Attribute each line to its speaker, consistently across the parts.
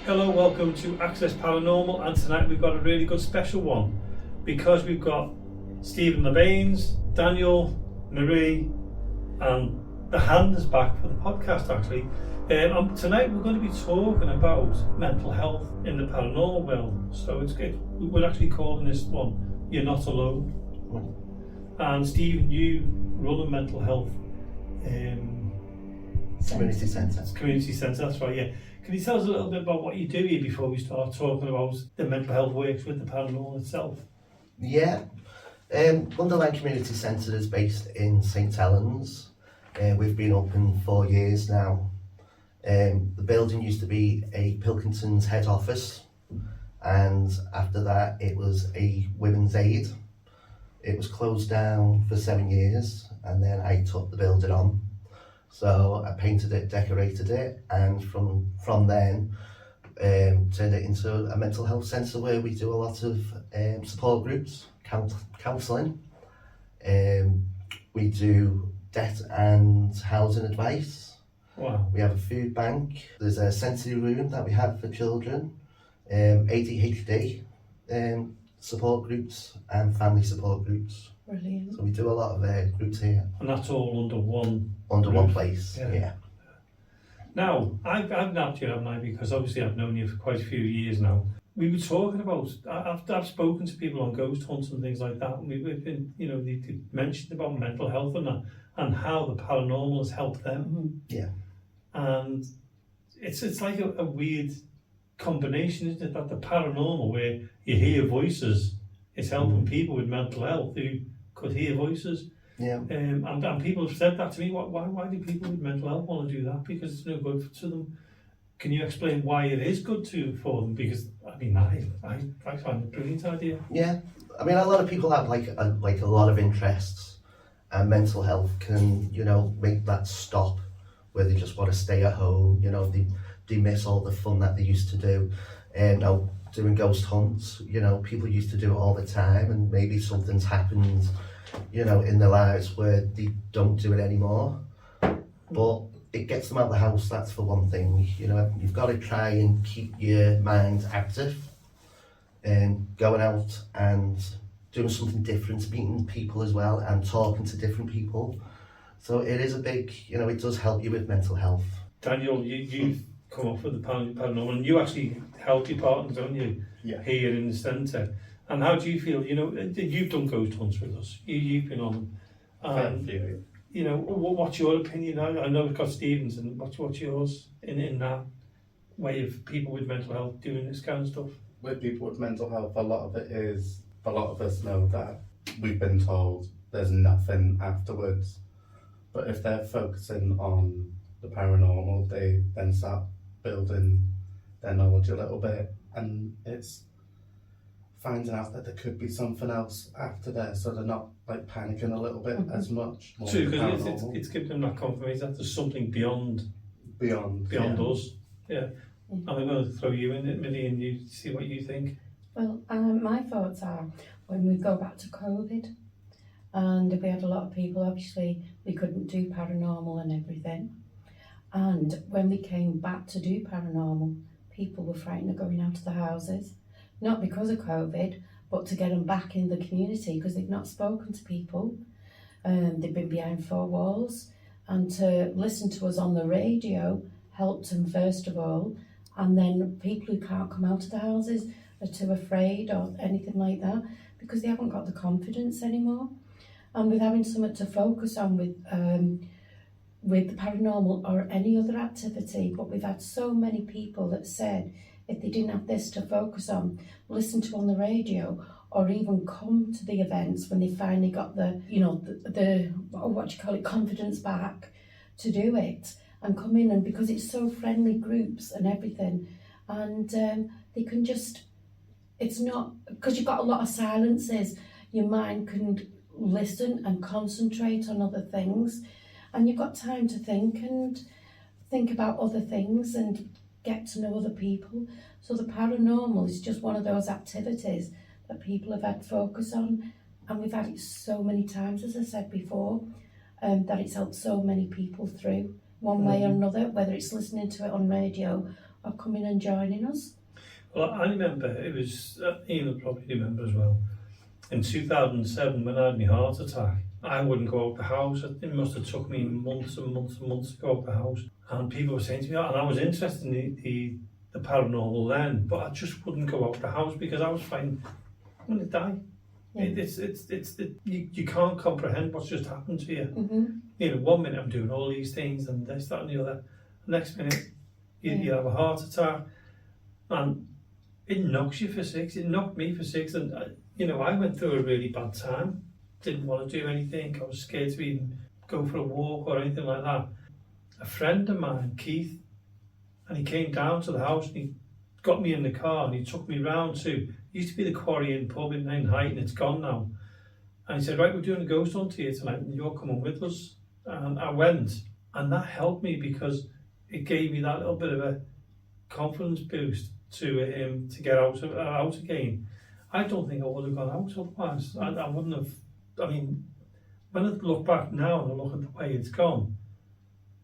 Speaker 1: Hello, welcome to Access Paranormal, and tonight we've got a really good special one because we've got Stephen LeBaines, Daniel, Marie, and the hand is back for the podcast actually. Tonight we're going to be talking about mental health in the paranormal world. So we're actually calling this one "You're Not Alone." And Stephen, you run a mental health
Speaker 2: community centre.
Speaker 1: Community centre, that's right, yeah. Can you tell us a little bit about what you do here before we start talking about the mental health works with the paranormal itself?
Speaker 2: Yeah. Wonderland Community Centre is based in St Helens. We've been open 4 years now. The building used to be a Pilkington's head office, and after that it was a women's aid. It was closed down for 7 years, and then I took the building on. So I painted it, decorated it, and from then turned it into a mental health centre where we do a lot of support groups, counselling. We do debt and housing advice.
Speaker 1: Wow.
Speaker 2: We have a food bank. There's a sensory room that we have for children, ADHD support groups and family support groups.
Speaker 3: Brilliant.
Speaker 2: So we do a lot of groups here.
Speaker 1: And that's all under one
Speaker 2: One place, yeah.
Speaker 1: Now, I've nabbed you, haven't I? Because obviously I've known you for quite a few years now. We were talking about, I've spoken to people on ghost hunts and things like that, and we've been, they mentioned about mental health and that, and how the paranormal has helped them.
Speaker 3: Mm-hmm.
Speaker 2: Yeah.
Speaker 1: And it's like a weird combination, isn't it? That the paranormal, where you hear voices, is helping people with mental health who could hear voices.
Speaker 2: Yeah.
Speaker 1: And people have said that to me. Why do people with mental health want to do that? Because it's no good to them. Can you explain why it is good for them? Because I find it a brilliant idea.
Speaker 2: Yeah. I mean, a lot of people have like a lot of interests, and mental health can, make that stop where they just want to stay at home. They miss all the fun that they used to do. Now doing ghost hunts, people used to do it all the time, and maybe something's happened, in their lives where they don't do it anymore. But it gets them out of the house, that's for one thing. You've got to try and keep your mind active and going out and doing something different, meeting people as well and talking to different people. So it is a big, it does help you with mental health.
Speaker 1: Daniel, you've come up with the paranormal, and you actually help your partners, don't you?
Speaker 4: Yeah.
Speaker 1: Here in the centre. And how do you feel? You've done ghost hunts with us. You've been on.
Speaker 4: Thank you.
Speaker 1: What's your opinion? I know we've got Stephen's, and what's yours in that way of people with mental health doing this kind of stuff?
Speaker 4: With people with mental health, a lot of us know that we've been told there's nothing afterwards. But if they're focusing on the paranormal, they then start building their knowledge a little bit, and it's finding out that there could be something else after there, so they're not like panicking a little bit as much.
Speaker 1: True, because it's giving them that confirmation that there's something beyond us. Yeah. And I'm going to throw you in it, Millie, and you see what you think.
Speaker 3: Well, my thoughts are when we go back to COVID, and we had a lot of people, obviously we couldn't do paranormal and everything. And when we came back to do paranormal, people were frightened of going out of the houses. Not because of COVID, but to get them back in the community, because they've not spoken to people. They've been behind four walls, and to listen to us on the radio helped them first of all. And then people who can't come out of the houses are too afraid or anything like that, because they haven't got the confidence anymore. And with having something to focus on with the paranormal or any other activity, but we've had so many people that said, if they didn't have this to focus on, listen to on the radio, or even come to the events when they finally got the confidence back to do it and come in, and because it's so friendly groups and everything, and they can just, it's not, because you've got a lot of silences, your mind can listen and concentrate on other things, and you've got time to think about other things and get to know other people. So the paranormal is just one of those activities that people have had focus on, and we've had it so many times, as I said before, that it's helped so many people through one way or another, whether it's listening to it on radio of coming and joining us.
Speaker 1: Well, I remember, it was, Ian will probably remember as well, in 2007 when I had my heart attack, I wouldn't go out the house. It must have took me months and months and months to go out the house. And people were saying to me, and I was interested in the paranormal then, but I just wouldn't go out the house because I was finding, I'm going to die.
Speaker 3: Yeah.
Speaker 1: You can't comprehend what's just happened to you.
Speaker 3: Mm-hmm.
Speaker 1: You know, 1 minute I'm doing all these things and this, that and the other. The next minute you have a heart attack and it knocks you for six. It knocked me for six, and you know, I went through a really bad time. Didn't want to do anything. I was scared to even go for a walk or anything like that. A friend of mine, Keith, and he came down to the house and he got me in the car and he took me round to, it used to be the Quarry Inn pub in Height, and it's gone now. And he said, right, we're doing a ghost hunt here tonight and you're coming with us. And I went, and that helped me because it gave me that little bit of a confidence boost to get out again. I don't think I would have gone out otherwise. I wouldn't have. I mean, when I look back now and I look at the way it's gone,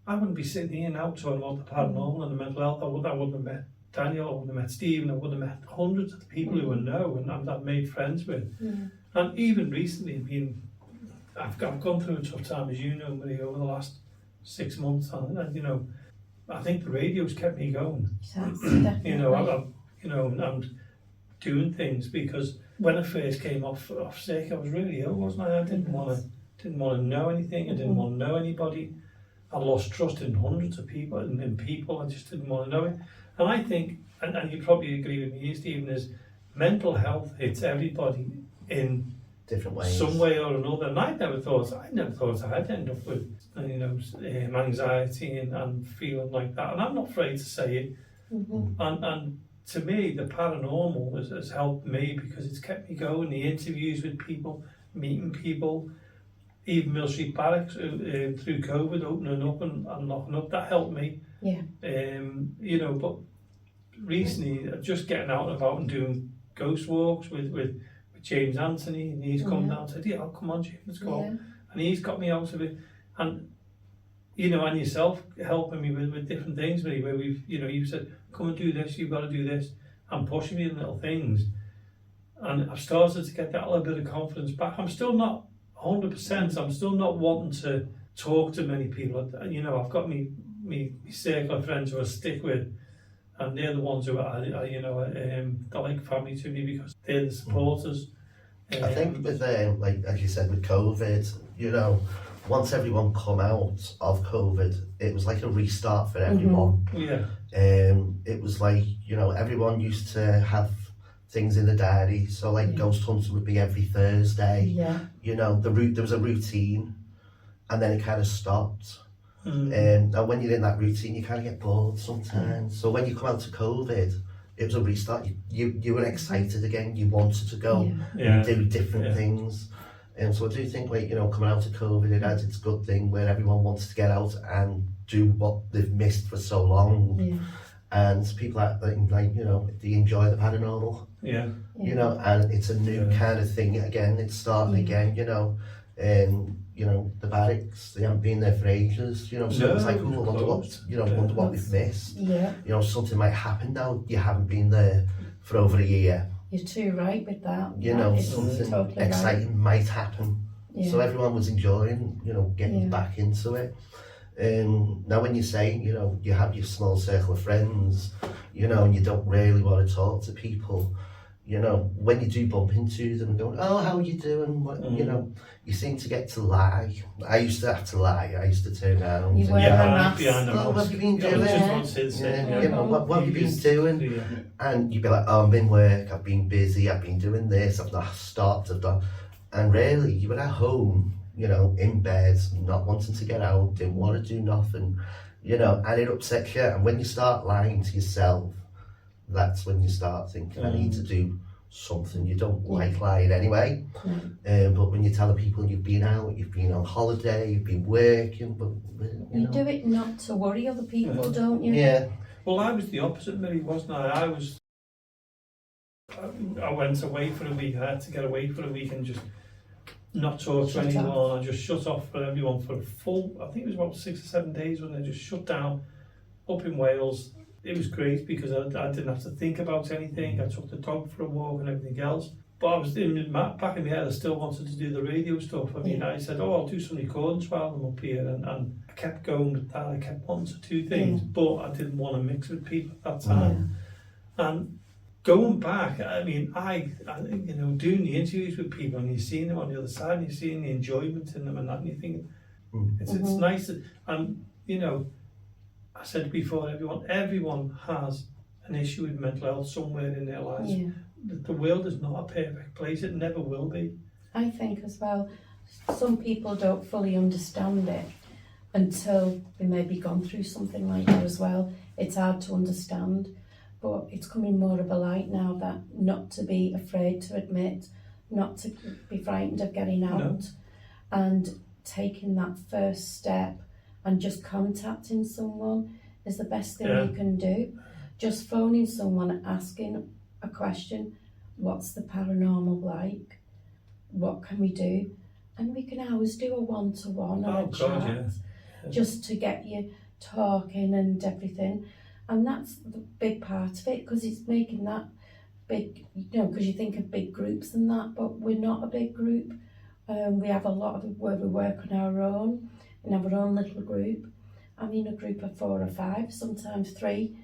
Speaker 1: I wouldn't be sitting here now talking about the paranormal and the mental health. I wouldn't have met Daniel, I wouldn't have met Stephen, I wouldn't have met hundreds of the people who I know and I've made friends with. And even recently, I mean, I've gone through a tough time, as you know, Marie, over the last 6 months, and you know, I think the radio's kept me going. You know, I'm doing things because when I first came off sick, I was really ill, wasn't I? I didn't want to know anything. I didn't want to know anybody. I lost trust in hundreds of people and in people. I just didn't want to know it. And I think, and you probably agree with me, Stephen, is mental health hits everybody in
Speaker 2: different ways,
Speaker 1: some way or another. And I never thought I'd end up with, you know, anxiety and feeling like that. And I'm not afraid to say it. And to me, the paranormal has helped me because it's kept me going. The interviews with people, meeting people, even Mill Street Barracks through COVID, opening up and locking up, that helped me.
Speaker 3: Yeah.
Speaker 1: You know, but recently, just getting out and about and doing ghost walks with James Anthony, and he's come down and said, yeah, come on, James, let's go. And he's got me out of it. And, you know, and yourself helping me with different things, really, where we've, you know, you said, come and do this, you've got to do this, and pushing me in little things. And I've started to get that little bit of confidence back. I'm still not 100%, I'm still not wanting to talk to many people. You know, I've got me circle of friends who I stick with, and they're the ones who are you know, they're like family to me because they're the supporters.
Speaker 2: I think with like as you said, with COVID, you know, once everyone come out of COVID, it was like a restart for everyone. It was like, you know, everyone used to have things in the diary, so like ghost hunting would be every Thursday. You know, there was a routine, and then it kind of stopped. And when you're in that routine, you kind of get bored sometimes. So when you come out of COVID, it was a restart. You were excited again. You wanted to go and do different things. And so I do think, like, you know, coming out of COVID, it has its good thing where everyone wants to get out and do what they've missed for so long. And people are like, you know, they enjoy the paranormal. You know, and it's a new kind of thing again. It's starting again, you know. You know, the barracks, they haven't been there for ages, you know, so it's like, oh, I wonder what we've missed. You know, something might happen now, you haven't been there for over a year.
Speaker 3: You're too right with that.
Speaker 2: You know, something totally exciting might happen. So everyone was enjoying, you know, getting back into it. Now when you say, you know, you have your small circle of friends, you know, and you don't really want to talk to people, you know, when you do bump into them and go, oh, how are you doing? What, you know, you seem to get to lie. I used to have to lie. I used to turn around.
Speaker 3: You wear a mask.
Speaker 2: Oh, what have you been doing? You know, what have you been doing? And you'd be like, oh, I'm in work, I've been busy, I've been doing this, I've not stopped, I've done. And really, you were at home, you know, in bed, not wanting to get out, didn't want to do nothing, you know, and it upsets you. And when you start lying to yourself, that's when you start thinking, I need to do something. You don't like lying anyway. But when you tell the people you've been out, you've been on holiday, you've been working, but you
Speaker 3: do it not to worry other people, don't you?
Speaker 1: Well, I was the opposite, Mary, wasn't I? I went away for a week. I had to get away for a week and just not talk to anyone. I just shut off for everyone for a full, I think it was about 6 or 7 days when I just shut down up in Wales. it was great because I didn't have to think about anything. I took the dog for a walk and everything else. But I was back in my head, I still wanted to do the radio stuff. I mean, I said, oh, I'll do some recordings while I'm up here. And I kept going with that. I kept wanting to do things, but I didn't want to mix with people at that time. And going back, I mean, I you know, doing the interviews with people and you're seeing them on the other side and you're seeing the enjoyment in them and that, and you're thinking, it's nice. And, you know, I said before, everyone has an issue with mental health somewhere in their lives. The world is not a perfect place. It never will be.
Speaker 3: I think as well, some people don't fully understand it until they maybe gone through something like that as well. It's hard to understand, but it's coming more of a light now that not to be afraid to admit, not to be frightened of getting out, and taking that first step and just contacting someone is the best thing you can do. Just phoning someone and asking a question, what's the paranormal like? What can we do? And we can always do a one-to-one or a chat, just to get you talking and everything. And that's the big part of it, because it's making that big, you know, because you think of big groups and that, but we're not a big group. We have a lot of where we work on our own, and have our own little group. I mean, a group of 4 or 5, sometimes 3,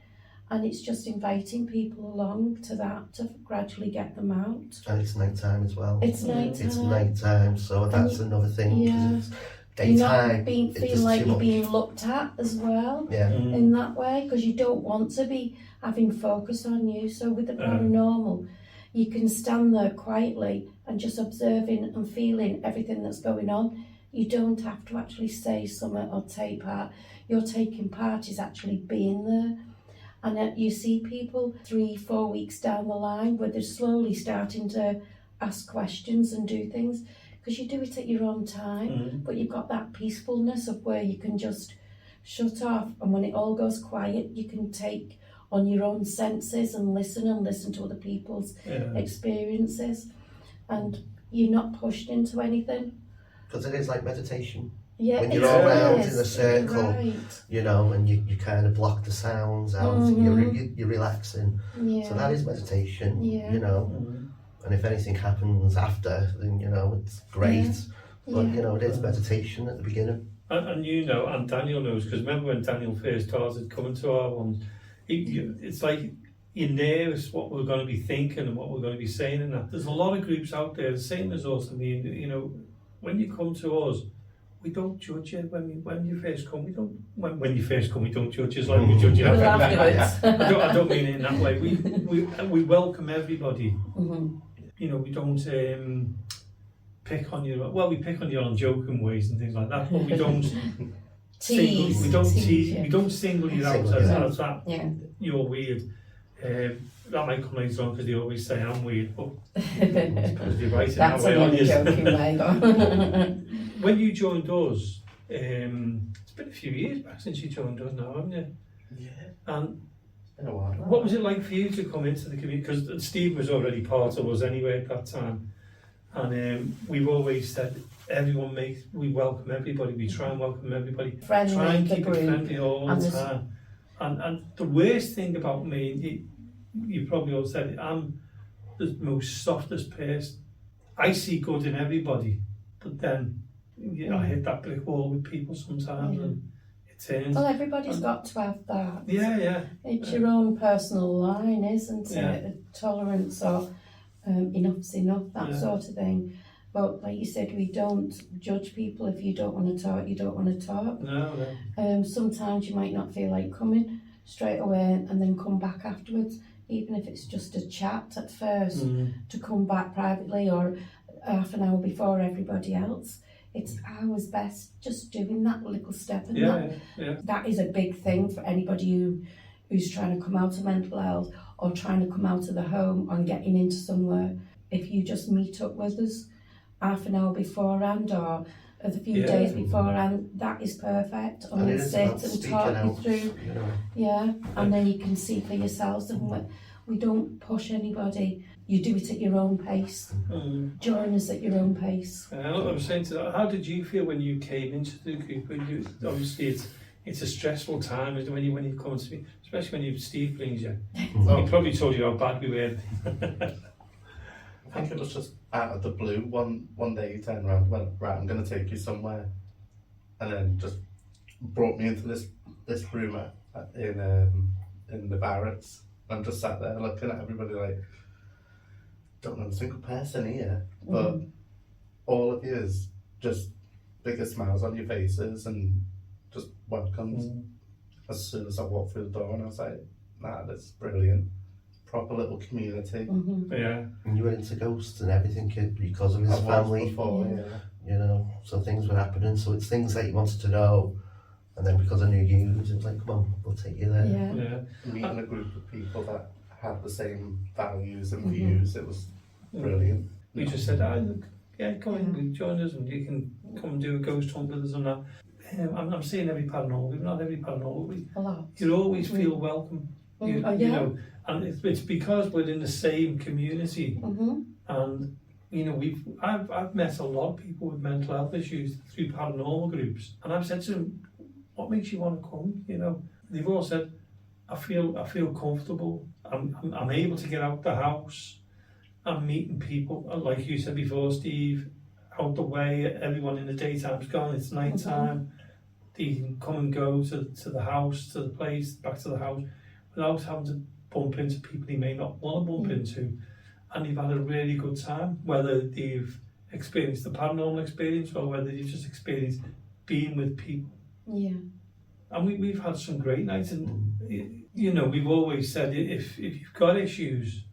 Speaker 3: and it's just inviting people along to that to gradually get them out.
Speaker 2: And it's night time as well.
Speaker 3: It's night time.
Speaker 2: It's night time, so that's another thing. It's daytime.
Speaker 3: You're not feeling like you're being looked at as well in that way, because you don't want to be having focus on you. So with the paranormal, you can stand there quietly and just observing and feeling everything that's going on. You don't have to actually say something or take part. Your taking part is actually being there. And you see people 3-4 weeks down the line where they're slowly starting to ask questions and do things, because you do it at your own time, but you've got that peacefulness of where you can just shut off, and when it all goes quiet, you can take on your own senses and listen to other people's experiences, and you're not pushed into anything.
Speaker 2: Because it is like meditation.
Speaker 3: Yeah,
Speaker 2: when you're all around in a circle, you know, and you kind of block the sounds out, you're relaxing. So that is meditation, you know. And if anything happens after, then, you know, it's great. But, you know, it is meditation at the beginning.
Speaker 1: And you know, and Daniel knows, because remember when Daniel first started coming to our ones, it's like you're nervous what we're going to be thinking and what we're going to be saying and that. There's a lot of groups out there, the same as us. I mean, you know, when you come to us, we don't judge you when you first come. We don't when you first come. We don't judge you like we judge you afterwards. I don't mean it in that way. We welcome everybody. You know, we don't pick on you. Well, we pick on you on joking ways and things like that, but we don't
Speaker 3: tease.
Speaker 1: We don't single you out as that. You're weird. That might come later on because they always say I'm weird, but because you're right in that way.
Speaker 3: That's a joking way, though.
Speaker 1: When you joined us, it's been a few years back since you joined us now, haven't you?
Speaker 4: Yeah.
Speaker 1: And
Speaker 4: it's been a while.
Speaker 1: What was it like for you to come into the community? Because Steve was already part of us anyway at that time. And we've always said, we welcome everybody. We try and welcome everybody.
Speaker 3: Friendly,
Speaker 1: try and keep it friendly all the time. And the worst thing about me, you probably all said it, I'm the most softest person. I see good in everybody, but then I hit that brick wall with people sometimes, and it turns.
Speaker 3: Well, everybody's got to have that.
Speaker 1: Yeah.
Speaker 3: It's your own personal line, isn't it? Tolerance or enough's enough, that sort of thing. But like you said, we don't judge people. If you don't want to talk, you don't want to talk.
Speaker 1: No.
Speaker 3: Sometimes you might not feel like coming straight away and then come back afterwards, even if it's just a chat at first, to come back privately or half an hour before everybody else. It's always best just doing that little step, and that is a big thing for anybody who's trying to come out of mental health or trying to come out of the home and getting into somewhere. If you just meet up with us half an hour beforehand or a few days beforehand, that is perfect. And we'll sit and talk you through. And then you can see for yourselves, and we don't push anybody. You do it at your own pace. Join us at your own pace.
Speaker 1: I was saying to that, how did you feel when you came into the group? When obviously it's a stressful time, isn't it, when you come to me, especially when Steve brings you.
Speaker 4: Oh.
Speaker 1: He probably told you how bad we were.
Speaker 4: I think it was just out of the blue. One day he turned around and went, right, I'm going to take you somewhere. And then just brought me into this room in the barracks. I'm just sat there looking at everybody like, don't know a single person here. But all of you is just bigger smiles on your faces and just welcomes. As soon as I walked through the door, and I was like, nah, that's brilliant. Proper little community.
Speaker 1: Yeah.
Speaker 2: And you were into ghosts and everything, kid, because of his
Speaker 4: I was
Speaker 2: family.
Speaker 4: before,
Speaker 2: You know, so things were happening. So it's things that you wanted to know, and then because I knew you, it was like, come on, we'll take you there.
Speaker 3: Yeah.
Speaker 1: Yeah.
Speaker 4: Meeting a group of people that had the same values and views, it was brilliant.
Speaker 1: We just said, look, yeah, come in, join us, and you can come and do a ghost hunt with us and that. I'm saying every paranormal, not every paranormal,
Speaker 3: A lot.
Speaker 1: you always feel welcome. You know, and it's because we're in the same community, and you know, I've met a lot of people with mental health issues through paranormal groups, and I've said to them, what makes you want to come? You know, they've all said, I feel comfortable. I'm able to get out the house. I'm meeting people, like you said before, Steve, out the way. Everyone in the daytime's gone. It's night time. They can come and go to the house, to the place, back to the house, without having to bump into people they may not want to bump into. And they've had a really good time, whether they've experienced the paranormal experience or whether they've just experienced being with people.
Speaker 3: Yeah.
Speaker 1: And we've had some great nights, and you know, we've always said if you've got issues,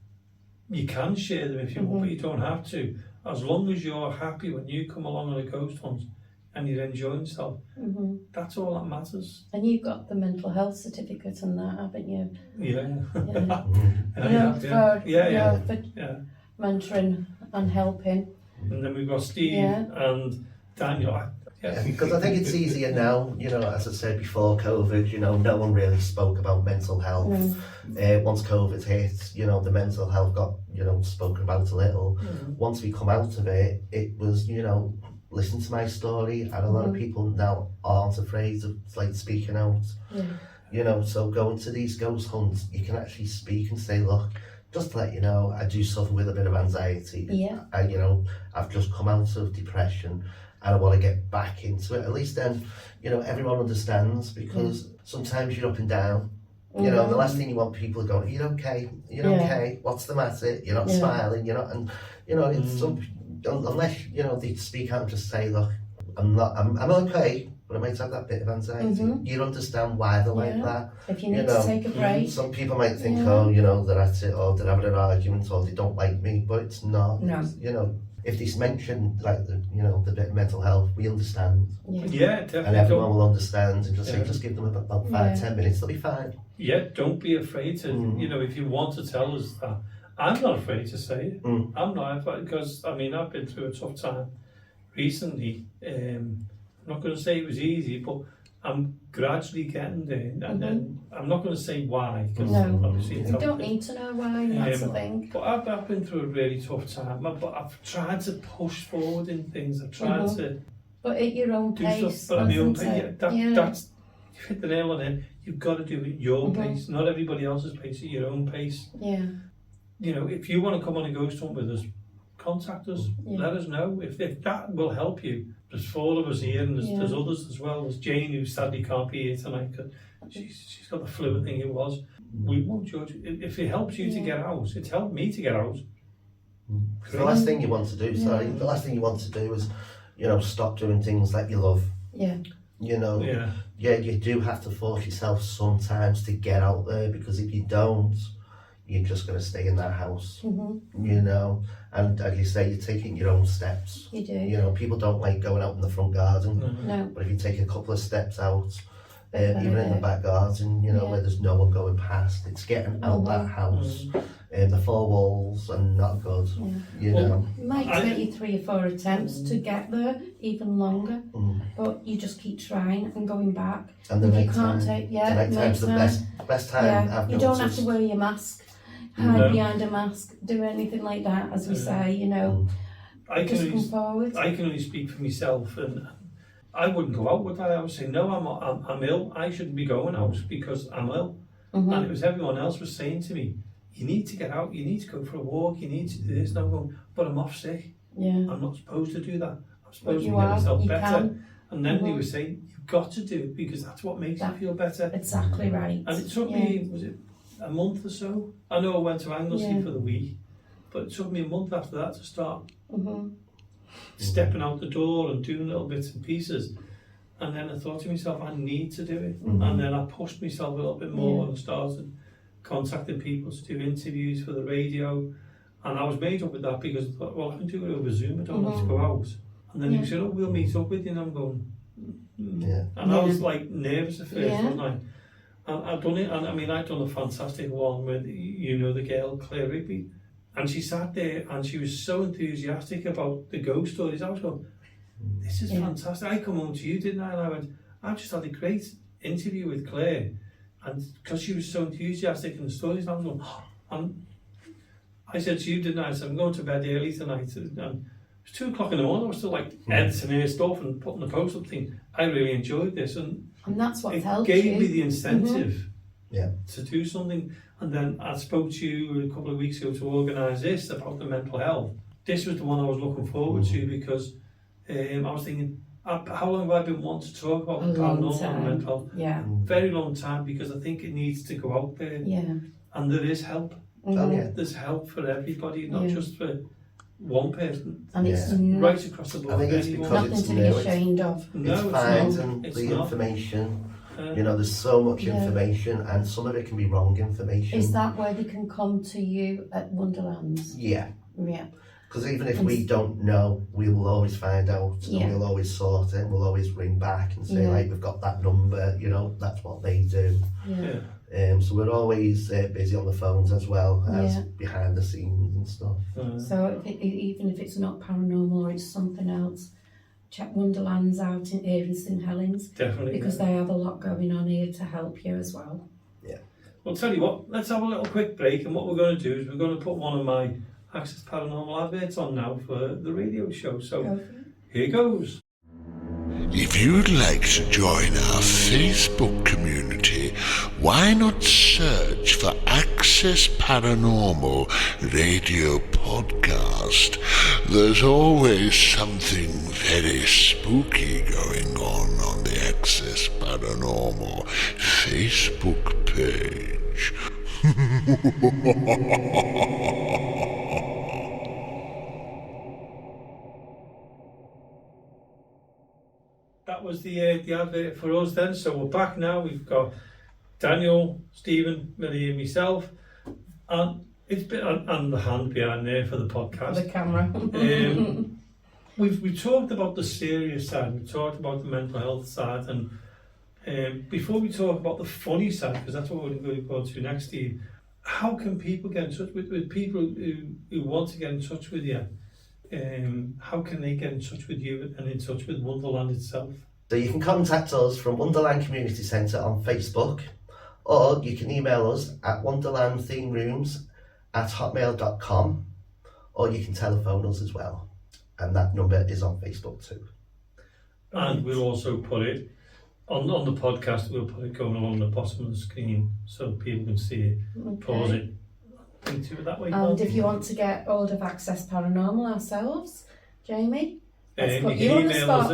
Speaker 1: you can share them if you want, but you don't have to. As long as you're happy when you come along on a ghost hunt and you're enjoying yourself, that's all that matters.
Speaker 3: And you've got the mental health certificate and that, haven't you?
Speaker 1: Yeah.
Speaker 3: For mentoring and helping.
Speaker 1: And then we've got Steve and Daniel.
Speaker 2: Because I think it's easier now, you know, as I said before COVID, you know, no one really spoke about mental health. Once COVID hit, you know, the mental health got, you know, spoken about a little. Once we come out of it, it was, you know, listen to my story, and a lot of people now aren't afraid of like speaking out. You know, so going to these ghost hunts, you can actually speak and say, look, just to let you know, I do suffer with a bit of anxiety. You know, I've just come out of depression and I want to get back into it. At least then, you know, everyone understands, because sometimes you're up and down. You know, and the last thing you want people are going, you're okay, okay, what's the matter? You're not smiling, you're not, and you know, it's unless, you know, they speak out and just say, look, I'm okay, but I might have that bit of anxiety. You understand why they're like that.
Speaker 3: If you need to take a break.
Speaker 2: Some people might think, oh, you know, they're at it, or they're having an argument, or they don't like me, but it's not.
Speaker 3: No.
Speaker 2: You know, if they mention like the, you know, the bit of mental health, we understand.
Speaker 1: Yeah, definitely.
Speaker 2: And everyone will understand, and just say, just give them about 5-10 minutes, they'll be fine.
Speaker 1: Yeah, don't be afraid to, you know, if you want to tell us that. I'm not afraid to say it. I'm not, because I mean, I've been through a tough time recently. I'm not going to say it was easy, but I'm gradually getting there. And then I'm not going to say why, because obviously
Speaker 3: you don't need to know why, that's the thing.
Speaker 1: But I've been through a really tough time, but I've tried to push forward in things. I've tried to
Speaker 3: but at your own
Speaker 1: do
Speaker 3: pace,
Speaker 1: stuff, but at my own pace. That's, you hit the nail on it. You've got to do it at your pace, not everybody else's pace, at your own pace. You know, if you want to come on a ghost hunt with us, contact us, let us know. If that will help you. There's 4 of us here, and there's others as well. There's Jane, who sadly can't be here tonight because she's got the flu, I think it was. We won't judge. If it helps you to get out, it's helped me to get out.
Speaker 2: The last thing you want to do, the last thing you want to do is, you know, stop doing things that you love. You know, you do have to force yourself sometimes to get out there, because if you don't, you're just going to stay in that house. You know, and as you say, you're taking your own steps.
Speaker 3: You do.
Speaker 2: You know, people don't like going out in the front garden.
Speaker 3: No.
Speaker 2: But if you take a couple of steps out, even in the back garden, you know, where there's no one going past, it's getting out that house. The 4 walls are not good. You know,
Speaker 3: it might take you 3 or 4 attempts to get there, even longer. But you just keep trying and going back.
Speaker 2: and the
Speaker 3: If
Speaker 2: night
Speaker 3: you can't
Speaker 2: time,
Speaker 3: take,
Speaker 2: the night time's the best time I've
Speaker 3: you don't have
Speaker 2: noticed.
Speaker 3: to wear your mask, hide behind a mask, do anything like that, as we say, you know.
Speaker 1: I
Speaker 3: Just
Speaker 1: can
Speaker 3: come forward.
Speaker 1: I can only speak for myself, and I wouldn't go out, would I? I would say, no, I'm ill. I shouldn't be going out because I'm ill.
Speaker 3: Mm-hmm.
Speaker 1: And it was everyone else was saying to me, you need to get out, you need to go for a walk, you need to do this. And I'm going, but I'm off sick.
Speaker 3: Yeah.
Speaker 1: I'm not supposed to do that. I'm supposed to
Speaker 3: you
Speaker 1: get
Speaker 3: are,
Speaker 1: myself
Speaker 3: you
Speaker 1: better.
Speaker 3: can.
Speaker 1: And then they were saying, you've got to do it because that's what makes you feel better.
Speaker 3: Exactly right.
Speaker 1: And it took me, was it a month or so? I know I went to Anglesey for the week, but it took me a month after that to start stepping out the door and doing little bits and pieces. And then I thought to myself, I need to do it. And then I pushed myself a little bit more and started contacting people to do interviews for the radio. And I was made up with that because I thought, well, I can do it over Zoom, I don't have to go out. And then he said, oh, we'll meet up with you. And I'm going, And I was like nervous at first, wasn't I? And I've done it, and I mean, I've done a fantastic one with, you know, the girl, Claire Rigby. And she sat there and she was so enthusiastic about the ghost stories. I was going, this is fantastic. I come home to you, didn't I? And I went, I've just had a great interview with Claire. And because she was so enthusiastic in the stories, and I was going, and I said to you, didn't I? I said, I'm going to bed early tonight. And it was 2 o'clock in the morning. I was still like editing her stuff and putting the post up thing. I really enjoyed this. And
Speaker 3: that's what
Speaker 1: it
Speaker 3: helped
Speaker 1: gave
Speaker 3: you.
Speaker 1: me the incentive to do something. And then I spoke to you a couple of weeks ago to organise this about the mental health. This was the one I was looking forward to because I was thinking, how long have I been wanting to talk about paranormal and mental health?
Speaker 3: Yeah.
Speaker 1: Very long time, because I think it needs to go out there.
Speaker 3: Yeah.
Speaker 1: And there is help.
Speaker 2: Oh, yeah.
Speaker 1: There's help for everybody, not just for one person.
Speaker 3: And it's
Speaker 1: right across the board.
Speaker 2: I think it's
Speaker 1: anyone.
Speaker 2: because
Speaker 3: nothing
Speaker 2: it's
Speaker 3: to be
Speaker 2: new.
Speaker 3: ashamed of.
Speaker 1: No,
Speaker 2: It's
Speaker 1: it's
Speaker 2: finding
Speaker 1: not. It's
Speaker 2: the
Speaker 1: not.
Speaker 2: information. You know, there's so much information, and some of it can be wrong information.
Speaker 3: Is that where they can come to you at Wonderland?
Speaker 2: Yeah.
Speaker 3: Yeah.
Speaker 2: Because even if we don't know, we will always find out, and we'll always sort it, and we'll always ring back and say, right, we've got that number, you know, that's what they do.
Speaker 3: Yeah.
Speaker 2: So we're always busy on the phones as well as behind the scenes and stuff.
Speaker 3: So even if it's not paranormal or it's something else, check Wonderland's out in Eerie and Helens.
Speaker 1: Definitely.
Speaker 3: Because they have a lot going on here to help you as well.
Speaker 2: Yeah.
Speaker 1: Well, tell you what, let's have a little quick break, and what we're going to do is we're going to put one of my Access Paranormal adverts on now for the radio show. So here goes.
Speaker 5: If you'd like to join our Facebook community, why not search for Access Paranormal Radio Podcast? There's always something very spooky going on the Access Paranormal Facebook page.
Speaker 1: That was the advert for us then. So we're back now. We've got Daniel, Stephen, Millie, and myself, and it's been and the hand behind there for the podcast.
Speaker 3: The camera.
Speaker 1: We've talked about the serious side. We've talked about the mental health side, and before we talk about the funny side, because that's what we're going to go to next, Steve. How can people get in touch with people who want to get in touch with you? How can they get in touch with you and in touch with Wonderland itself?
Speaker 2: So you can contact us from Wonderland Community Centre on Facebook, or you can email us at wonderlandthemerooms@hotmail.com, or you can telephone us as well, and that number is on Facebook too.
Speaker 1: And we'll also put it on the podcast. We'll put it going along the bottom of the screen so people can see it. Pause it. Into it that way.
Speaker 3: And if you want to get hold of Access Paranormal ourselves, Jamie, let's put
Speaker 1: you
Speaker 3: you on the
Speaker 1: can
Speaker 3: spot.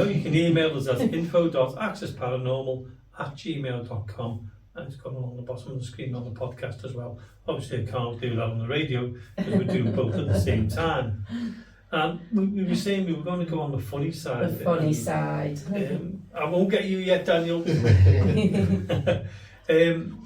Speaker 1: you can email us at info.accessparanormal@gmail.com, and it's gone along the bottom of the screen on the podcast as well. Obviously I can't do that on the radio because we're doing both at the same time. And we were saying we were going to go on the funny side.
Speaker 3: The funny side.
Speaker 1: I won't get you yet, Daniel.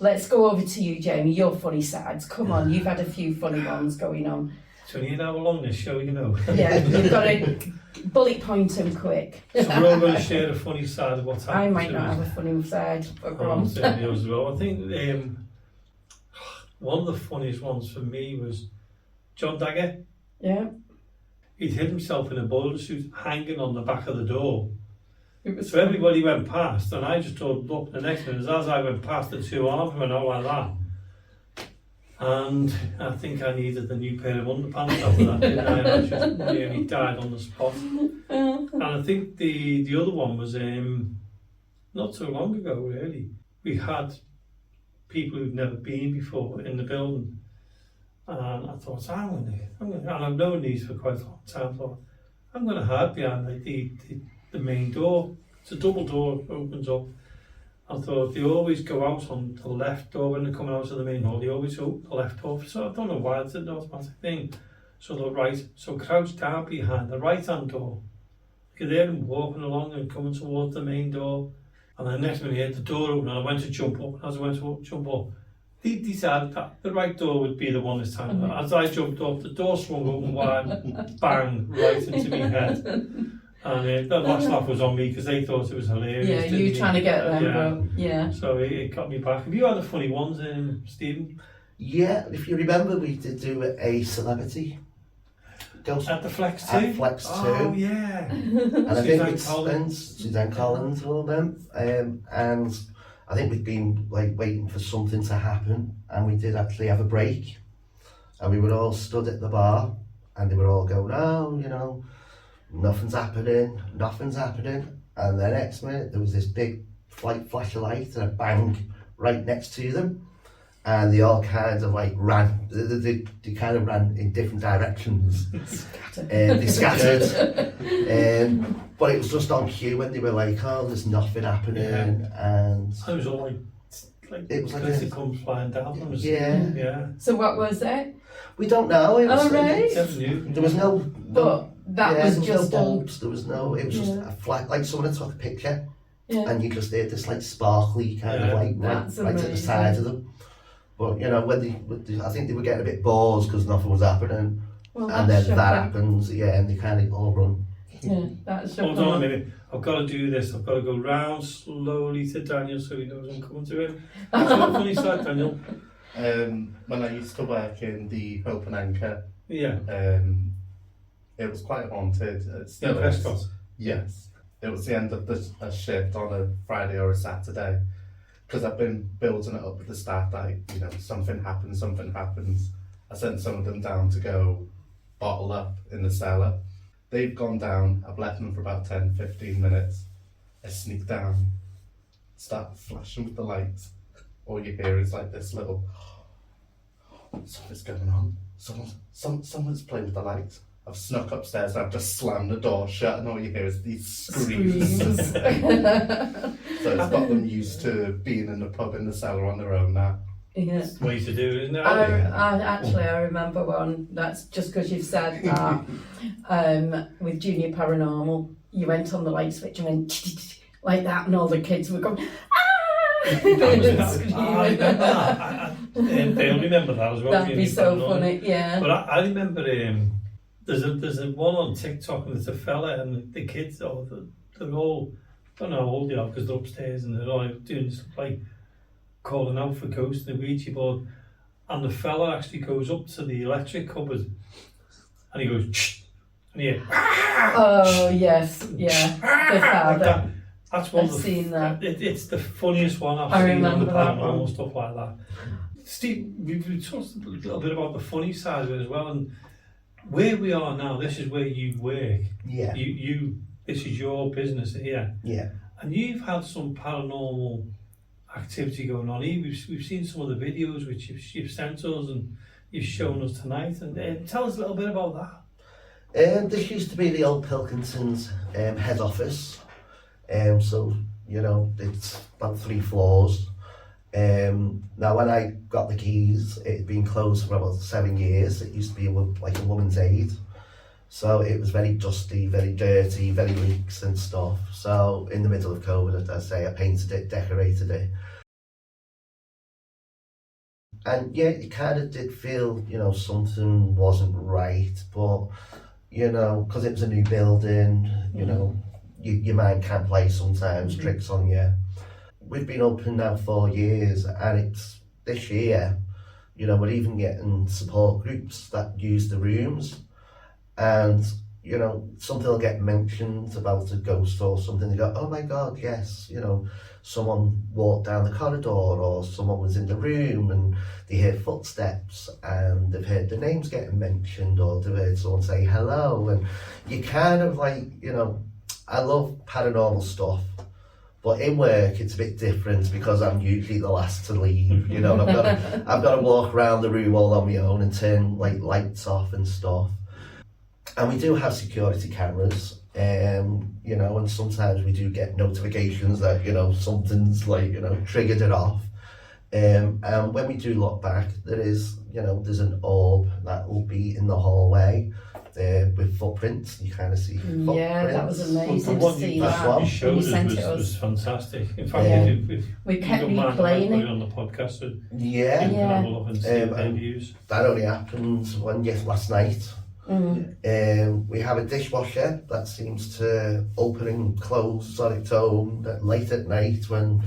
Speaker 3: Let's go over to you, Jamie, your funny sides. Come on, you've had a few funny ones going on.
Speaker 1: It's only an hour long, this show, you know.
Speaker 3: Yeah, you've got to bullet point them quick.
Speaker 1: So we're all going to share a funny side of what's happened.
Speaker 3: I might not have a funny side, but go on.
Speaker 1: Certainly as well. I think one of the funniest ones for me was John Dagger.
Speaker 3: Yeah.
Speaker 1: He'd hid himself in a boiler suit hanging on the back of the door. So everybody went past, and I just thought, look, the next minute, as I went past, the two arms went out like that. And I think I needed a new pair of underpants after that, didn't I? I just nearly died on the spot. And I think the other one was not so long ago, really. We had people who'd never been before in the building, and I thought, and I've known these for quite a long time. I thought, I'm going to hide behind the main door. It's a double door, opens up. I thought they always go out on the left door when they're coming out of the main hall. They always go the left door. So I don't know why it's an automatic thing. So the right, so crouch down behind the right hand door. You could hear them walking along and coming towards the main door. And then next minute, I heard the door open, and I went to jump up. As I went to jump up, they decided that the right door would be the one this time. As I jumped up, the door swung open wide, bang, right into my head. And the last laugh was on me because they thought it was hilarious.
Speaker 3: Yeah, you trying to get them,
Speaker 1: yeah.
Speaker 3: bro. Yeah.
Speaker 1: So it got me back. Have you had the funny ones, Stephen?
Speaker 2: Yeah, if you remember, we did do a celebrity ghost
Speaker 1: At the Flex 2?
Speaker 2: at Flex 2.
Speaker 1: Oh, yeah.
Speaker 2: And I think
Speaker 1: Suzanne
Speaker 2: we'd spent
Speaker 1: Collins.
Speaker 2: Suzanne Collins, all of them. And I think we'd been like waiting for something to happen, and we did actually have a break. And we were all stood at the bar, and they were all going, oh, you know, nothing's happening. And the next minute, there was this big flash of light and a bang right next to them. And they all kind of like ran, they kind of ran in different directions. They scattered. But it was just on cue when they were like, oh, there's nothing happening.
Speaker 1: Yeah.
Speaker 2: And
Speaker 1: It was all like
Speaker 2: it was like
Speaker 1: it comes flying down. It was,
Speaker 2: Yeah.
Speaker 1: Yeah.
Speaker 3: So what was it?
Speaker 2: we don't know. It was,
Speaker 3: Oh, right.
Speaker 1: Never knew.
Speaker 2: There was no,
Speaker 3: But that
Speaker 2: yeah,
Speaker 3: was
Speaker 2: there
Speaker 3: just
Speaker 2: no bulbs. There was no, it was just
Speaker 3: Yeah.
Speaker 2: a flat, like someone had took a picture.
Speaker 3: Yeah.
Speaker 2: And you just heard this like sparkly kind
Speaker 1: Yeah.
Speaker 2: of like
Speaker 3: That's
Speaker 2: right at the
Speaker 3: amazing.
Speaker 2: side of them. But you know, when I think they were getting a bit bored because nothing was happening,
Speaker 3: Well,
Speaker 2: and
Speaker 3: that's
Speaker 2: then that
Speaker 3: shocking.
Speaker 2: happens, yeah, and they kind of all run.
Speaker 3: Yeah, that's
Speaker 1: Hold on a
Speaker 3: shocking.
Speaker 1: minute. I've got to do this. I've got to go round slowly to Daniel so he knows I'm coming to him. That's a funny side, Daniel.
Speaker 4: When I used to work in the Hope and Anchor,
Speaker 1: Yeah.
Speaker 4: it was quite haunted. It still
Speaker 1: Yeah,
Speaker 4: is.
Speaker 1: Prescott.
Speaker 4: Yes. It was the end of a shift on a Friday or a Saturday. Because I've been building it up at the start, like, you know, something happens. I sent some of them down to go bottle up in the cellar. They've gone down. I've left them for about 10, 15 minutes. I sneak down, start flashing with the lights. All you hear is like this little, something's going on. Someone's playing with the lights. I've snuck upstairs and I've just slammed the door shut, and all you hear is these screams. So it's got them used to being in the pub in the cellar on their own now.
Speaker 3: Yeah.
Speaker 1: Way to do, isn't it?
Speaker 3: I remember one. That's just because you've said that. With Junior Paranormal, you went on the light switch and went like that, and all the kids were going, ah!
Speaker 1: I remember that. They'll remember that as well.
Speaker 3: That'd be
Speaker 1: Junior
Speaker 3: so
Speaker 1: Paranormal.
Speaker 3: funny, yeah.
Speaker 1: But I remember there's a one on TikTok, and there's a fella and the kids, they're all, I don't know how old they are because they're upstairs and they're all doing stuff like calling out for ghosts and the Ouija board, and the fella actually goes up to the electric cupboard and he goes, shh, and he
Speaker 3: Oh yes, yeah. The
Speaker 1: like
Speaker 3: father.
Speaker 1: that. That's one
Speaker 3: I've
Speaker 1: of the,
Speaker 3: seen that.
Speaker 1: It's the funniest one I've
Speaker 3: I
Speaker 1: seen on the
Speaker 3: remember that
Speaker 1: paranormal
Speaker 3: one.
Speaker 1: stuff like that. Steve, we talked a little bit about the funny side of it as well, and where we are now, this is where you work.
Speaker 2: Yeah,
Speaker 1: This is your business here,
Speaker 2: yeah.
Speaker 1: and you've had some paranormal activity going on here. We've seen some of the videos which you've sent us and you've shown us tonight, and tell us a little bit about that.
Speaker 2: This used to be the old Pilkington's head office. So, you know, it's about 3 floors. Now, when I got the keys, it had been closed for about 7 years. It used to be like a woman's aid. So it was very dusty, very dirty, very leaks and stuff. So in the middle of COVID, as I say, I painted it, decorated it. And yeah, it kind of did feel, you know, something wasn't right. But, you know, because it was a new building, you know, your mind can play sometimes tricks on you. We've been open now 4 years, and it's this year, you know, we're even getting support groups that use the rooms, and you know, something will get mentioned about a ghost or something. They go, oh my God, yes, you know, someone walked down the corridor or someone was in the room, and they hear footsteps and they've heard their names getting mentioned, or they've heard someone say hello, and you kind of like, you know, I love paranormal stuff, but in work it's a bit different because I'm usually the last to leave. You know, and I've got to walk around the room all on my own and turn like lights off and stuff. And we do have security cameras, you know, and sometimes we do get notifications that, you know, something's like, you know, triggered it off. And when we do look back, there is, you know, there's an orb that will be in the hallway with footprints. You kind of see footprints.
Speaker 3: Yeah, that was amazing
Speaker 1: Well,
Speaker 3: to see
Speaker 2: that's
Speaker 3: that.
Speaker 2: one.
Speaker 1: You showed
Speaker 3: You
Speaker 1: us
Speaker 3: sent
Speaker 1: was,
Speaker 3: it
Speaker 1: was fantastic. In fact,
Speaker 3: Yeah.
Speaker 1: if
Speaker 3: We
Speaker 1: you
Speaker 3: kept
Speaker 1: don't mind, I might
Speaker 3: replaying
Speaker 1: put
Speaker 3: it.
Speaker 1: it on the podcast so
Speaker 2: Yeah,
Speaker 1: you can have a look and see
Speaker 2: Um,
Speaker 1: what they use.
Speaker 2: that only happened last night. We have a dishwasher that seems to open and close on its own late at night when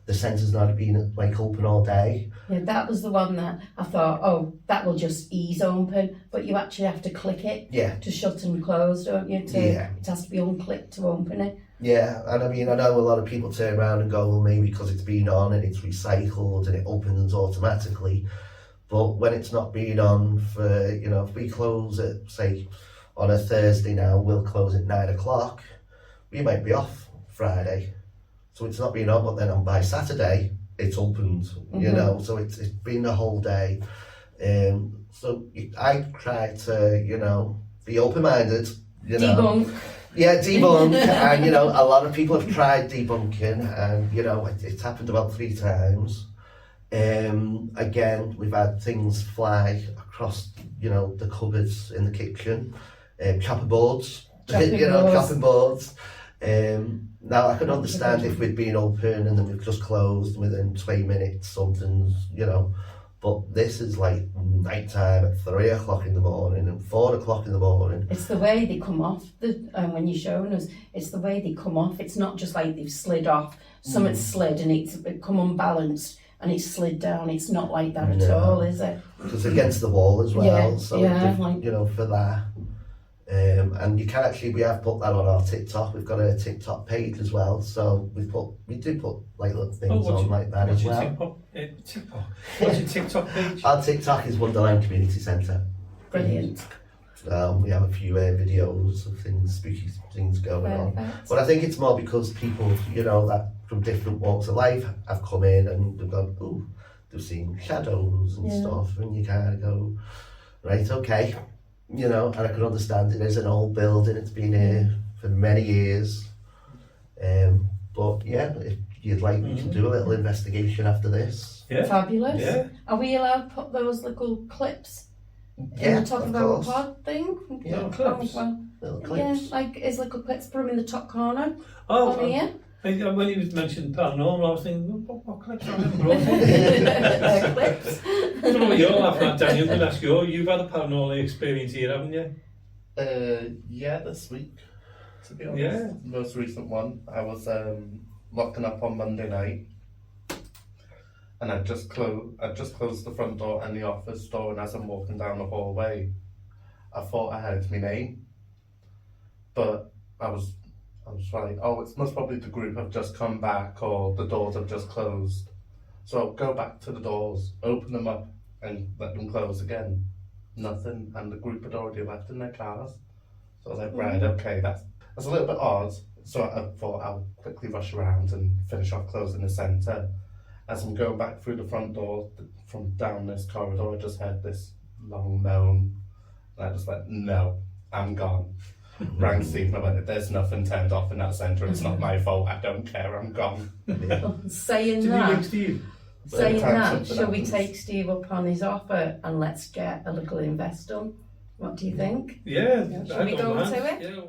Speaker 2: the centre's not been like open all day.
Speaker 3: Yeah, that was the one that I thought, oh, that will just ease open, but you actually have to click it
Speaker 2: Yeah,
Speaker 3: to shut and close, don't you?
Speaker 2: Yeah.
Speaker 3: It has to be unclicked to open it.
Speaker 2: yeah, and I mean, I know a lot of people turn around and go, well, maybe because it's been on and it's recycled and it opens automatically. But when it's not been on for, you know, if we close it, say, on a Thursday now, we'll close at 9 o'clock, we might be off Friday. So it's not been on, but then on by Saturday, it's opened, you know, so it's been the whole day. So I try to, you know, be open-minded, you know.
Speaker 3: Debunk.
Speaker 2: Yeah, debunk, and, you know, a lot of people have tried debunking, and, you know, it's happened about 3 times. Again, we've had things fly across, you know, the cupboards in the kitchen, chopping boards, chopping boards. Now I can understand if we'd been open and then we've just closed within 20 minutes, something's, you know, but this is like night time at 3 o'clock in the morning and 4 o'clock in the morning.
Speaker 3: It's the way they come off, when you're showing us, it's the way they come off. It's not just like they've slid off. Something's slid and it's come unbalanced and it's slid down. It's not like that at all, is it?
Speaker 2: It's against the wall as well,
Speaker 3: Yeah,
Speaker 2: so
Speaker 3: yeah,
Speaker 2: you know, for that. And you can actually, we have put that on our TikTok. We've got a TikTok page as well, so we do put like little things on like that as well.
Speaker 1: TikTok? What's your TikTok page?
Speaker 2: Our TikTok is Wonderland Community Centre.
Speaker 3: Brilliant.
Speaker 2: We have a few videos of things, spooky things going on.
Speaker 3: Perfect.
Speaker 2: But I think it's more because people, you know, that from different walks of life have come in and they've gone, ooh, they've seen shadows and stuff, and you kind of go, right, okay. You know, and I can understand it is an old building, it's been here for many years. But yeah, if you'd like, we can do a little investigation after this.
Speaker 1: Yeah.
Speaker 3: Fabulous.
Speaker 1: Yeah.
Speaker 3: Are we allowed to put those little clips
Speaker 2: Yeah,
Speaker 3: in the top of our
Speaker 2: course.
Speaker 3: pod thing?
Speaker 2: Yeah,
Speaker 1: Little clips.
Speaker 3: Oh, well,
Speaker 2: Little
Speaker 3: yeah,
Speaker 2: clips.
Speaker 3: like is little clips, put them in the top corner
Speaker 1: Oh,
Speaker 3: on here.
Speaker 1: when you mentioned paranormal, I was thinking, what clips are there?
Speaker 3: Clips.
Speaker 1: I don't know what you're laughing at, Daniel. I'm going to ask you. You've had a paranormal experience here, haven't you?
Speaker 4: Yeah, this week, to be honest.
Speaker 1: Yeah.
Speaker 4: Most recent one, I was locking up on Monday night, and I just closed the front door and the office door, and as I'm walking down the hallway, I thought I heard my name, but I was like, oh, it's most probably the group have just come back or the doors have just closed. So I'll go back to the doors, open them up and let them close again. Nothing, and the group had already left in their cars. So I was like, right, okay, that's a little bit odd. So I thought I'll quickly rush around and finish off closing the centre. As I'm going back through the front door from down this corridor, I just heard this long moan. And I just went, no, I'm gone. Rang Steve and I went, there's nothing turned off in that centre, it's not my fault, I don't care, I'm gone.
Speaker 3: Saying
Speaker 1: Did you ring
Speaker 3: that,
Speaker 1: Steve?
Speaker 3: shall we take Steve up on his offer and let's get a little invest done? What do you think?
Speaker 1: Yeah.
Speaker 3: Shall we go into it?
Speaker 1: Yeah.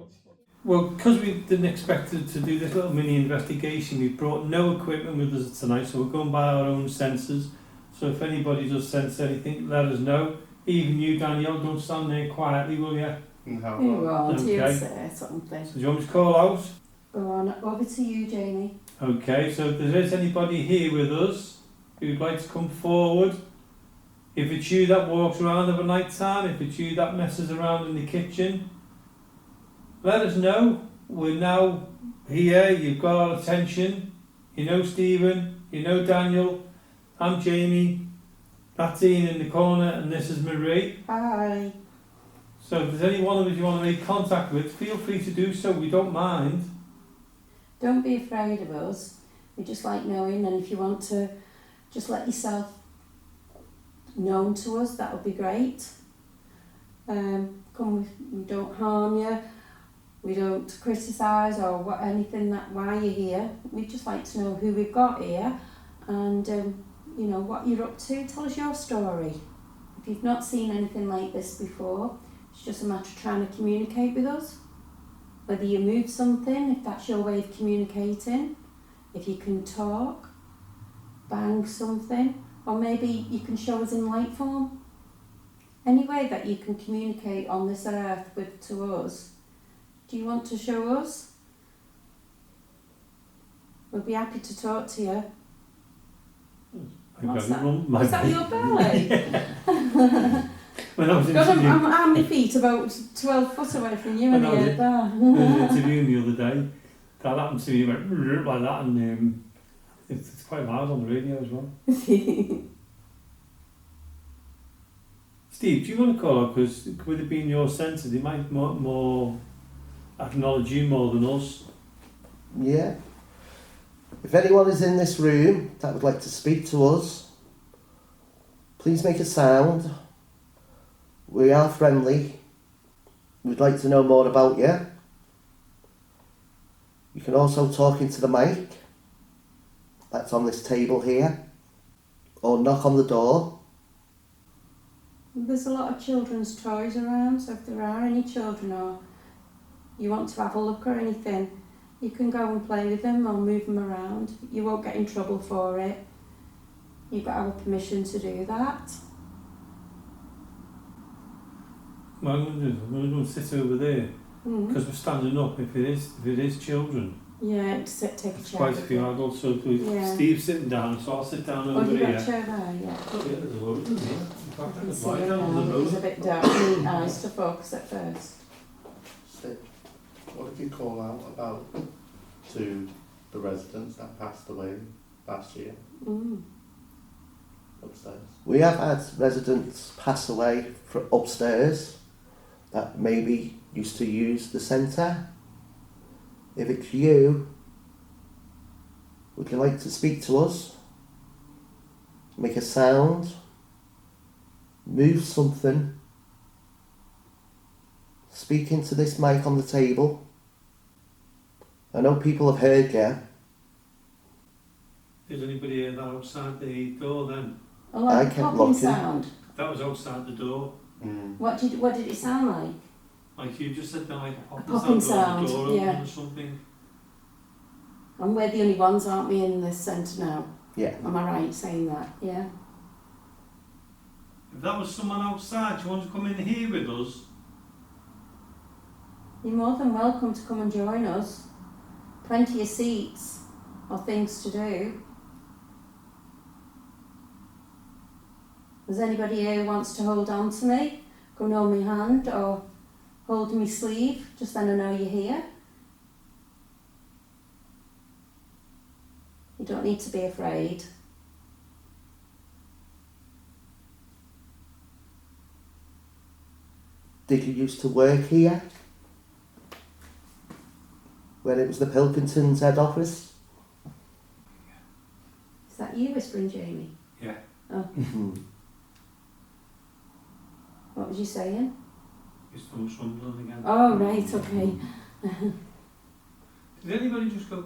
Speaker 1: Well, because we didn't expect to do this little mini investigation, we brought no equipment with us tonight, so we're going by our own senses. So if anybody does sense anything, let us know. Even you, Danielle, don't stand there quietly, will you?
Speaker 4: No.
Speaker 3: You won't,
Speaker 1: Okay.
Speaker 3: he'll say something.
Speaker 1: So do you want me to call out?
Speaker 3: Go on, over to you, Jamie.
Speaker 1: Okay, so if there is anybody here with us who'd like to come forward, if it's you that walks around of a night time, if it's you that messes around in the kitchen, let us know. We're now here, you've got our attention. You know Stephen, you know Daniel, I'm Jamie, that's Ian in the corner, and this is Marie.
Speaker 3: Hi.
Speaker 1: So if there's any one of us you want to make contact with, feel free to do so, we don't mind.
Speaker 3: Don't be afraid of us. We just like knowing, and if you want to just let yourself known to us, that would be great. We don't harm you, we don't criticise or what anything that why you're here. We'd just like to know who we've got here and you know what you're up to. Tell us your story. If you've not seen anything like this before, it's just a matter of trying to communicate with us. Whether you move something, if that's your way of communicating, if you can talk, bang something, or maybe you can show us in light form. Any way that you can communicate on this earth to us. Do you want to show us? We'll be happy to talk to you. What's that? Is that your belly?
Speaker 1: When I was
Speaker 3: God,
Speaker 1: interviewing,
Speaker 3: I'm how many feet? About 12 foot away from you and
Speaker 1: When I was
Speaker 3: the bar.
Speaker 1: interviewing the other day, that happened to me, went like that, and it's quite loud on the radio as well. Steve, do you want to call up? Because with it being your centre, they might more acknowledge you more than us.
Speaker 2: Yeah. If anyone is in this room that would like to speak to us, please make a sound. We are friendly. We'd like to know more about you. You can also talk into the mic that's on this table here, or knock on the door.
Speaker 3: There's a lot of children's toys around, so if there are any children or you want to have a look or anything, you can go and play with them or move them around. You won't get in trouble for it. You've got our permission to do that.
Speaker 1: What I'm going to do, I'm going to go and sit over there, because we're standing up. If it is children,
Speaker 3: Yeah, take a
Speaker 1: there's
Speaker 3: chair.
Speaker 1: quite a few adults, so
Speaker 3: Yeah.
Speaker 1: Steve's sitting down, so I'll sit down
Speaker 3: Oh,
Speaker 1: over
Speaker 3: you got
Speaker 1: here.
Speaker 3: a chair there, yeah.
Speaker 1: Oh, yeah, there's a load of them here. In fact, I
Speaker 3: I can
Speaker 1: could
Speaker 3: see
Speaker 1: lie
Speaker 3: it
Speaker 1: down on the
Speaker 3: now. It was a
Speaker 1: road.
Speaker 3: bit dark for my eyes to focus at first.
Speaker 4: So, what did you call out about to the residents that passed away last year upstairs?
Speaker 2: We have had residents pass away from upstairs that maybe used to use the centre. If it's you, would you like to speak to us? Make a sound, move something, speak into this mic on the table. I know people have heard you.
Speaker 1: Is anybody here outside the door then?
Speaker 3: A lot
Speaker 2: I
Speaker 3: of
Speaker 2: kept
Speaker 3: popping
Speaker 2: looking.
Speaker 3: sound.
Speaker 1: That was outside the door.
Speaker 3: What did it sound like?
Speaker 1: Like you just said, like a popping,
Speaker 3: popping
Speaker 1: sound, or the
Speaker 3: sound,
Speaker 1: door
Speaker 3: yeah.
Speaker 1: open or something.
Speaker 3: And we're the only ones, aren't we, in this centre now?
Speaker 2: Yeah.
Speaker 3: Am I right saying that? Yeah.
Speaker 1: If that was someone outside, do you want to come in here with us?
Speaker 3: You're more than welcome to come and join us. Plenty of seats or things to do. Is anybody here who wants to hold on to me? Go and hold my hand or hold my sleeve, just then I know you're here. You don't need to be afraid.
Speaker 2: Did you used to work here? When it was the Pilkingtons head office?
Speaker 3: Is that you whispering, Jamie?
Speaker 1: Yeah.
Speaker 3: Oh, what was you saying?
Speaker 1: Your stomach's rumbling again.
Speaker 3: Oh, right, okay.
Speaker 1: Did anybody just go,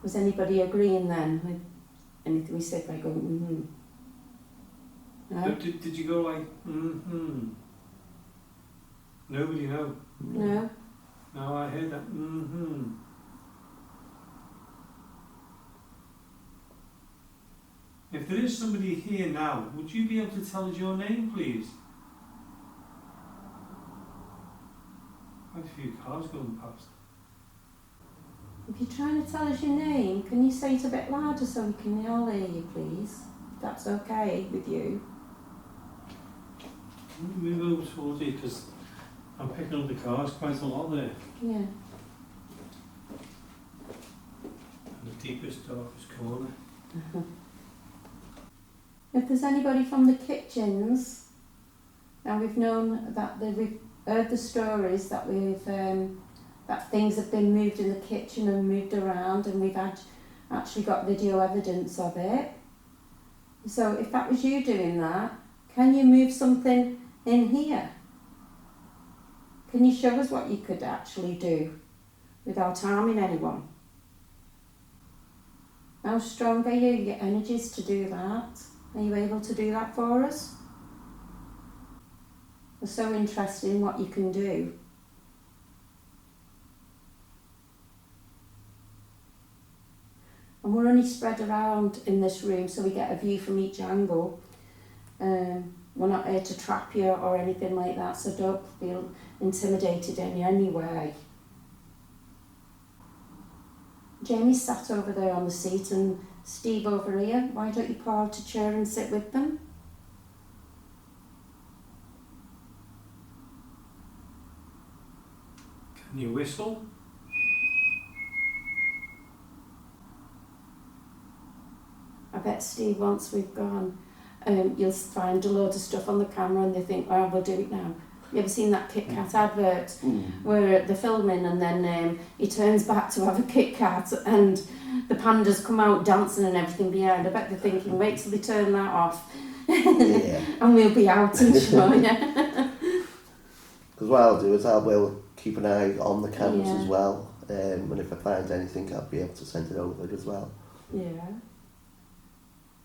Speaker 3: Was anybody agreeing then with anything we said by going, No?
Speaker 1: Did you go like, Nobody, no.
Speaker 3: No?
Speaker 1: No, I heard that, If there is somebody here now, would you be able to tell us your name, please? Quite a few cars going past.
Speaker 3: If you're trying to tell us your name, can you say it a bit louder so we can all hear you, please? If that's okay with you.
Speaker 1: Let me move over towards you because I'm picking up the cars quite a lot there.
Speaker 3: Yeah.
Speaker 1: In the deepest, darkest corner.
Speaker 3: If there's anybody from the kitchens, now we've known that we've heard the stories that we've that things have been moved in the kitchen and moved around, and we've actually got video evidence of it. So if that was you doing that, can you move something in here? Can you show us what you could actually do without harming anyone? How strong are your energies to do that? Are you able to do that for us? We're so interested in what you can do. And we're only spread around in this room so we get a view from each angle. We're not here to trap you or anything like that, so don't feel intimidated in any way. Jamie's sat over there on the seat and Steve over here. Why don't you pull out a chair and sit with them?
Speaker 1: Can you whistle?
Speaker 3: I bet Steve, once we've gone, you'll find a load of stuff on the camera and they think, oh, we'll do it now. You ever seen that Kit Kat advert where they're filming and then he turns back to have a Kit Kat and the pandas come out dancing and everything behind? I bet they're thinking, wait till they turn that off and we'll be out and showing it.
Speaker 2: Because what I'll do is I will keep an eye on the cameras as well, and if I find anything I'll be able to send it over as well.
Speaker 3: Yeah.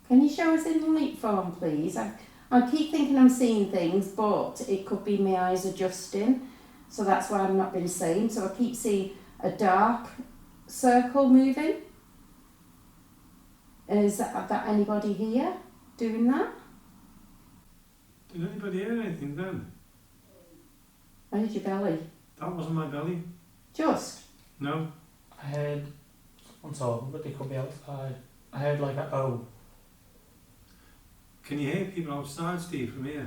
Speaker 3: Can you show us in light form, please? I keep thinking I'm seeing things, but it could be my eyes adjusting, so that's why I'm not really seeing. So I keep seeing a dark circle moving. Is that anybody here doing that?
Speaker 1: Did anybody hear anything then?
Speaker 3: Where did your belly?
Speaker 1: That wasn't my belly.
Speaker 3: Just?
Speaker 1: No.
Speaker 6: I heard someone talking, but they could be outside. I heard like a oh.
Speaker 1: Can you hear people outside, Steve, from here?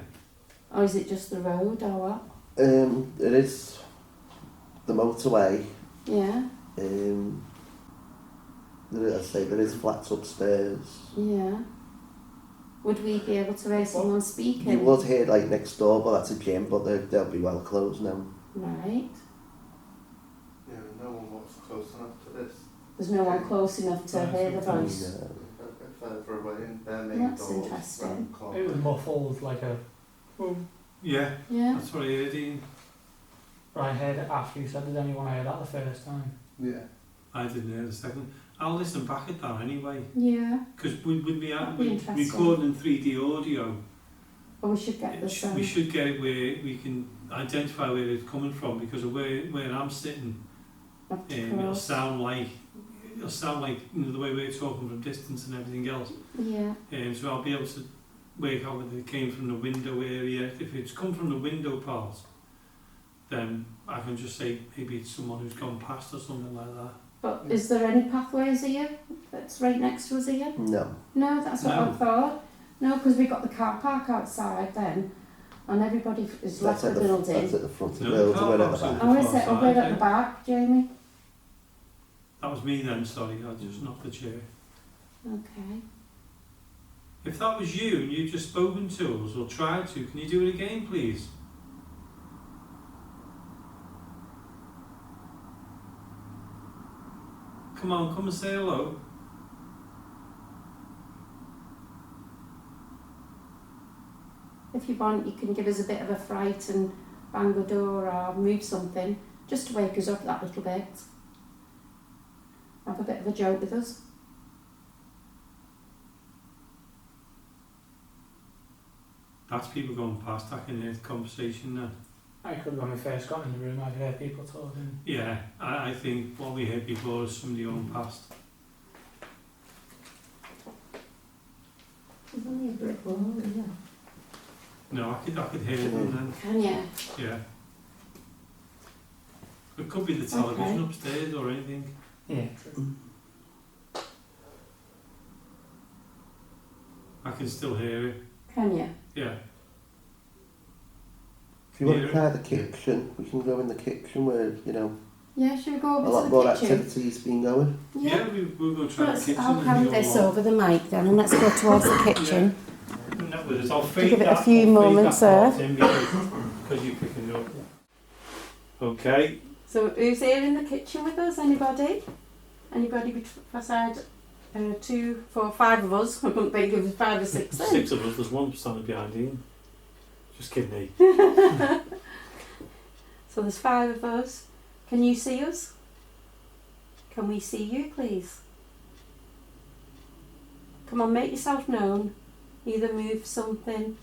Speaker 3: Or is it just the road or what?
Speaker 2: It is the motorway.
Speaker 3: Yeah.
Speaker 2: There is flats upstairs.
Speaker 3: Yeah. Would we be able to hear someone speaking?
Speaker 2: You would hear like next door, but that's a gym, but they'll be well closed now.
Speaker 3: Right.
Speaker 4: Yeah, no one walks close enough to this.
Speaker 3: There's no one close enough to hear the voice.
Speaker 2: Yeah.
Speaker 4: A bit further away, and their main
Speaker 3: That's
Speaker 4: doors
Speaker 3: interesting.
Speaker 4: round the corner.
Speaker 6: It was muffled like a.
Speaker 1: Yeah,
Speaker 3: Yeah.
Speaker 1: that's what I heard, Ian.
Speaker 6: But I heard it after you said, did anyone hear that the first time?
Speaker 4: Yeah.
Speaker 1: I didn't hear the second. I'll listen back at that anyway.
Speaker 3: Yeah.
Speaker 1: Because with me
Speaker 3: That'd be interesting.
Speaker 1: recording in 3D audio,
Speaker 3: But we should get this.
Speaker 1: we should get it where we can identify where it's coming from, because of where I'm sitting. It'll sound like you know, the way we're talking from distance and everything else.
Speaker 3: Yeah.
Speaker 1: So I'll be able to work out whether it came from the window area. If it's come from the window part, then I can just say maybe it's someone who's gone past or something like that.
Speaker 3: But is there any pathways here that's right next to us here?
Speaker 2: No.
Speaker 3: No, that's what
Speaker 1: No.
Speaker 3: I thought. No, because we've got the car park outside then, and everybody is left the building.
Speaker 2: That's at the front of the
Speaker 1: No, the
Speaker 2: building.
Speaker 1: car
Speaker 2: We're at the
Speaker 1: park's
Speaker 2: back.
Speaker 1: at
Speaker 3: Oh, is it? Oh, we're at
Speaker 1: Yeah.
Speaker 3: the back, Jamie.
Speaker 1: That was me then, sorry, I just knocked the chair.
Speaker 3: Okay.
Speaker 1: If that was you and you'd just spoken to us or tried to, can you do it again, please? Come on, come and say hello.
Speaker 3: If you want, you can give us a bit of a fright and bang the door or move something, just to wake us up that little bit. Have a bit of a joke with us.
Speaker 1: That's people going past, I can hear the conversation now.
Speaker 6: I could, when we first got in the room, I'd hear people talking.
Speaker 1: Yeah, I think what we heard before was somebody going past.
Speaker 3: There's only a brick wall, yeah.
Speaker 1: No, I could hear them then.
Speaker 3: Can you?
Speaker 1: Yeah. It could be the television
Speaker 3: Okay.
Speaker 1: upstairs or anything.
Speaker 6: Yeah.
Speaker 1: I can still hear it.
Speaker 3: Can you?
Speaker 1: Yeah.
Speaker 2: If you want
Speaker 1: Yeah.
Speaker 2: to try the kitchen, we can go in the kitchen where, you know,
Speaker 3: Yeah, should we go
Speaker 2: a
Speaker 3: over
Speaker 2: lot
Speaker 3: to
Speaker 2: more
Speaker 3: the kitchen?
Speaker 2: activity's been going.
Speaker 1: Yeah, we'll go try the kitchen.
Speaker 3: I'll
Speaker 1: and
Speaker 3: carry
Speaker 1: go
Speaker 3: this
Speaker 1: along.
Speaker 3: over the mic then, and let's go towards the kitchen.
Speaker 1: And that with us. I'll fade
Speaker 3: give it a
Speaker 1: that-
Speaker 3: few
Speaker 1: I'll fade
Speaker 3: moments
Speaker 1: that
Speaker 3: there.
Speaker 1: part in because you're picking it up. Okay,
Speaker 3: So who's here in the kitchen with us? Anybody? Anybody beside 2, 4, 5 of us? I couldn't think of 5 or 6 then.
Speaker 1: 6 of us, there's one standing behind Ian. Just kidding,
Speaker 3: So there's 5 of us. Can you see us? Can we see you, please? Come on, make yourself known. Either move something.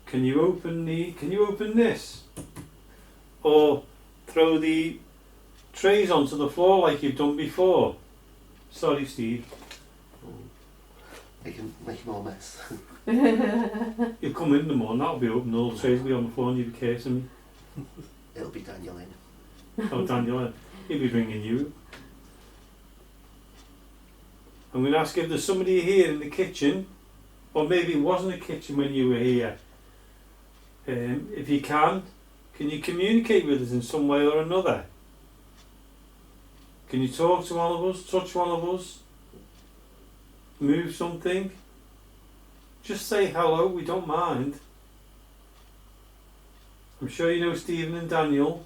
Speaker 1: Can you open this? Or throw the trays onto the floor like you've done before? Sorry, Steve.
Speaker 2: Make more mess.
Speaker 1: You'll come in the morning, that'll be open, all the trays will be on the floor and you'll be cursing me.
Speaker 2: It'll be Daniel in.
Speaker 1: Oh, Daniel, he'll be bringing you. I'm going to ask if there's somebody here in the kitchen, or maybe it wasn't a kitchen when you were here. If you can you communicate with us in some way or another? Can you talk to one of us, touch one of us, move something? Just say hello, we don't mind. I'm sure you know Stephen and Daniel.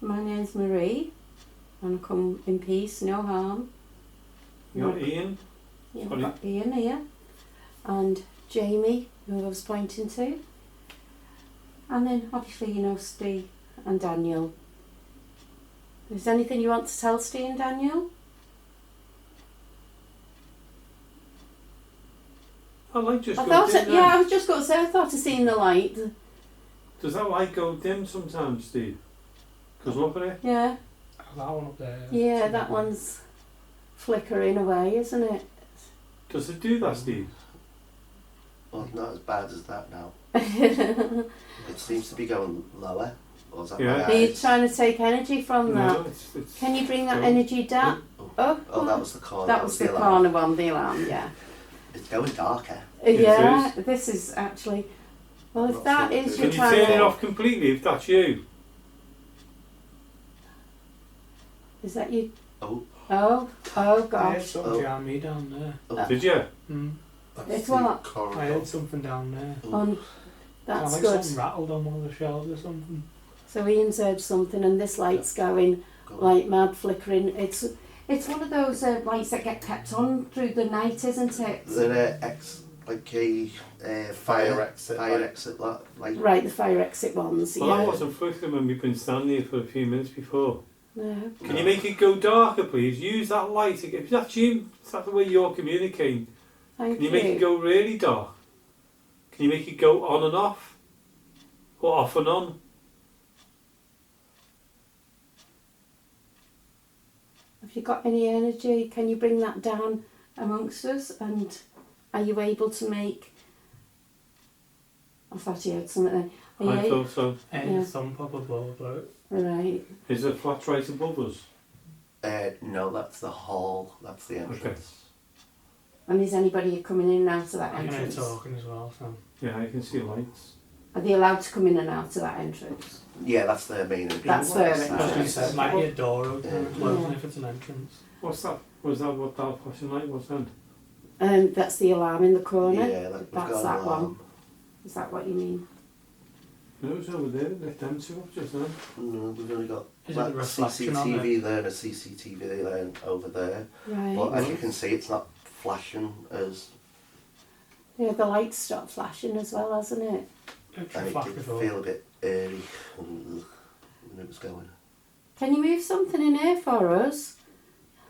Speaker 3: My name's Marie, and I come in peace, no harm.
Speaker 1: You got Ian.
Speaker 3: Yeah,
Speaker 1: Sorry.
Speaker 3: I've got Ian here, and Jamie, who I was pointing to, and then obviously you know Steve and Daniel. Is there anything you want to tell Steve and Daniel?
Speaker 1: I like just
Speaker 3: I
Speaker 1: go
Speaker 3: thought,
Speaker 1: dim.
Speaker 3: I was just going to say, I thought I seen the light.
Speaker 1: Does that light go dim sometimes, Steve? Because look at it.
Speaker 3: Yeah,
Speaker 6: Oh, that one up there.
Speaker 3: yeah, that one's flickering away, isn't it?
Speaker 1: Does it do that, Steve?
Speaker 2: Well, not as bad as that now. It seems to be going lower. Or is that
Speaker 1: Yeah.
Speaker 2: my
Speaker 3: Are you
Speaker 2: eyes?
Speaker 3: trying to take energy from that?
Speaker 1: No, it's
Speaker 3: Can you bring that
Speaker 1: Oh.
Speaker 3: energy down? Oh,
Speaker 2: Oh, that was the corner.
Speaker 3: that was the
Speaker 2: alarm.
Speaker 3: corner one, the alarm, yeah.
Speaker 2: It's going darker.
Speaker 3: Yeah,
Speaker 1: is.
Speaker 3: this is actually. Well, if
Speaker 2: Not
Speaker 3: that
Speaker 2: so
Speaker 3: is
Speaker 2: good.
Speaker 3: your
Speaker 1: Can you
Speaker 3: time,
Speaker 1: turn it off completely if that's you?
Speaker 3: is that you?
Speaker 2: Oh,
Speaker 3: Oh
Speaker 6: I heard
Speaker 3: gosh.
Speaker 6: something
Speaker 2: Oh.
Speaker 6: behind me down there.
Speaker 1: Did you?
Speaker 3: It's what?
Speaker 6: I heard something down there.
Speaker 3: That's
Speaker 6: Like
Speaker 3: good.
Speaker 6: something rattled on one of the shelves or something.
Speaker 3: So Ian's heard something, and this light's going like mad, flickering. It's one of those lights that get kept on through the night, isn't it?
Speaker 2: the like a
Speaker 4: Fire exit
Speaker 2: fire
Speaker 4: light.
Speaker 2: exit like
Speaker 3: Right, the fire exit ones.
Speaker 1: Well,
Speaker 3: Yeah.
Speaker 1: that wasn't flickering when we've been standing here for a few minutes before.
Speaker 3: No.
Speaker 1: Can you make it go darker, please? Use that light again. If that's you, is that the way you're communicating?
Speaker 3: Thank
Speaker 1: Can you make it go really dark? Can you make it go on and off? Or off and on?
Speaker 3: Have you got any energy? Can you bring that down amongst us? And are you able to make? I thought you had something then. Are
Speaker 1: I
Speaker 3: you
Speaker 1: thought so.
Speaker 6: And
Speaker 3: Yeah.
Speaker 6: thump up above, like.
Speaker 3: right?
Speaker 1: Is there a flat right above us?
Speaker 2: no, that's the hall. That's the entrance.
Speaker 3: And is anybody coming in and out of that
Speaker 6: I can hear
Speaker 3: entrance?
Speaker 6: talking as well, so.
Speaker 1: Yeah, I can see lights.
Speaker 3: Are they allowed to come in and out of that entrance?
Speaker 2: Yeah, that's their main entrance.
Speaker 3: That's their
Speaker 6: I was going to
Speaker 3: entrance.
Speaker 6: say, it might be a door open and closing
Speaker 3: Yeah.
Speaker 6: if it's an entrance.
Speaker 1: What's that? Was that what that flashing light was then?
Speaker 3: That's the alarm in the corner.
Speaker 2: Yeah, like we've
Speaker 3: That's
Speaker 2: got
Speaker 3: that
Speaker 2: an
Speaker 3: one.
Speaker 2: alarm.
Speaker 3: Is that what you mean?
Speaker 1: No, it was over there. They them two up just then.
Speaker 2: No, we've only got
Speaker 6: Is it
Speaker 2: like
Speaker 6: the reflection on
Speaker 2: CCTV there and a CCTV there over there.
Speaker 3: Right.
Speaker 2: But as you can see, it's not flashing as
Speaker 3: Yeah, the lights stop flashing as well, hasn't it?
Speaker 6: It's
Speaker 2: and it
Speaker 6: flash
Speaker 2: did
Speaker 6: before.
Speaker 2: feel a bit eerie when it was going.
Speaker 3: Can you move something in here for us?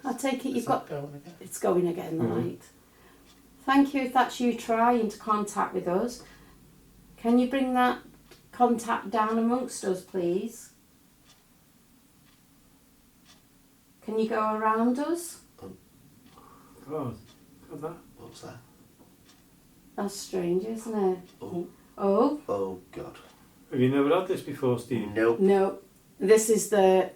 Speaker 3: I take it you've
Speaker 6: Is
Speaker 3: got.
Speaker 6: that going again?
Speaker 3: It's going again, the
Speaker 1: Mhm.
Speaker 3: light. Thank you if that's you trying to contact with us. Can you bring that contact down amongst us, please? Can you go around us?
Speaker 1: God, got that?
Speaker 2: What was that?
Speaker 3: That's strange, isn't it?
Speaker 2: Oh,
Speaker 3: Oh,
Speaker 2: oh God.
Speaker 1: Have you never had this before, Steve?
Speaker 2: Nope.
Speaker 3: no. This is the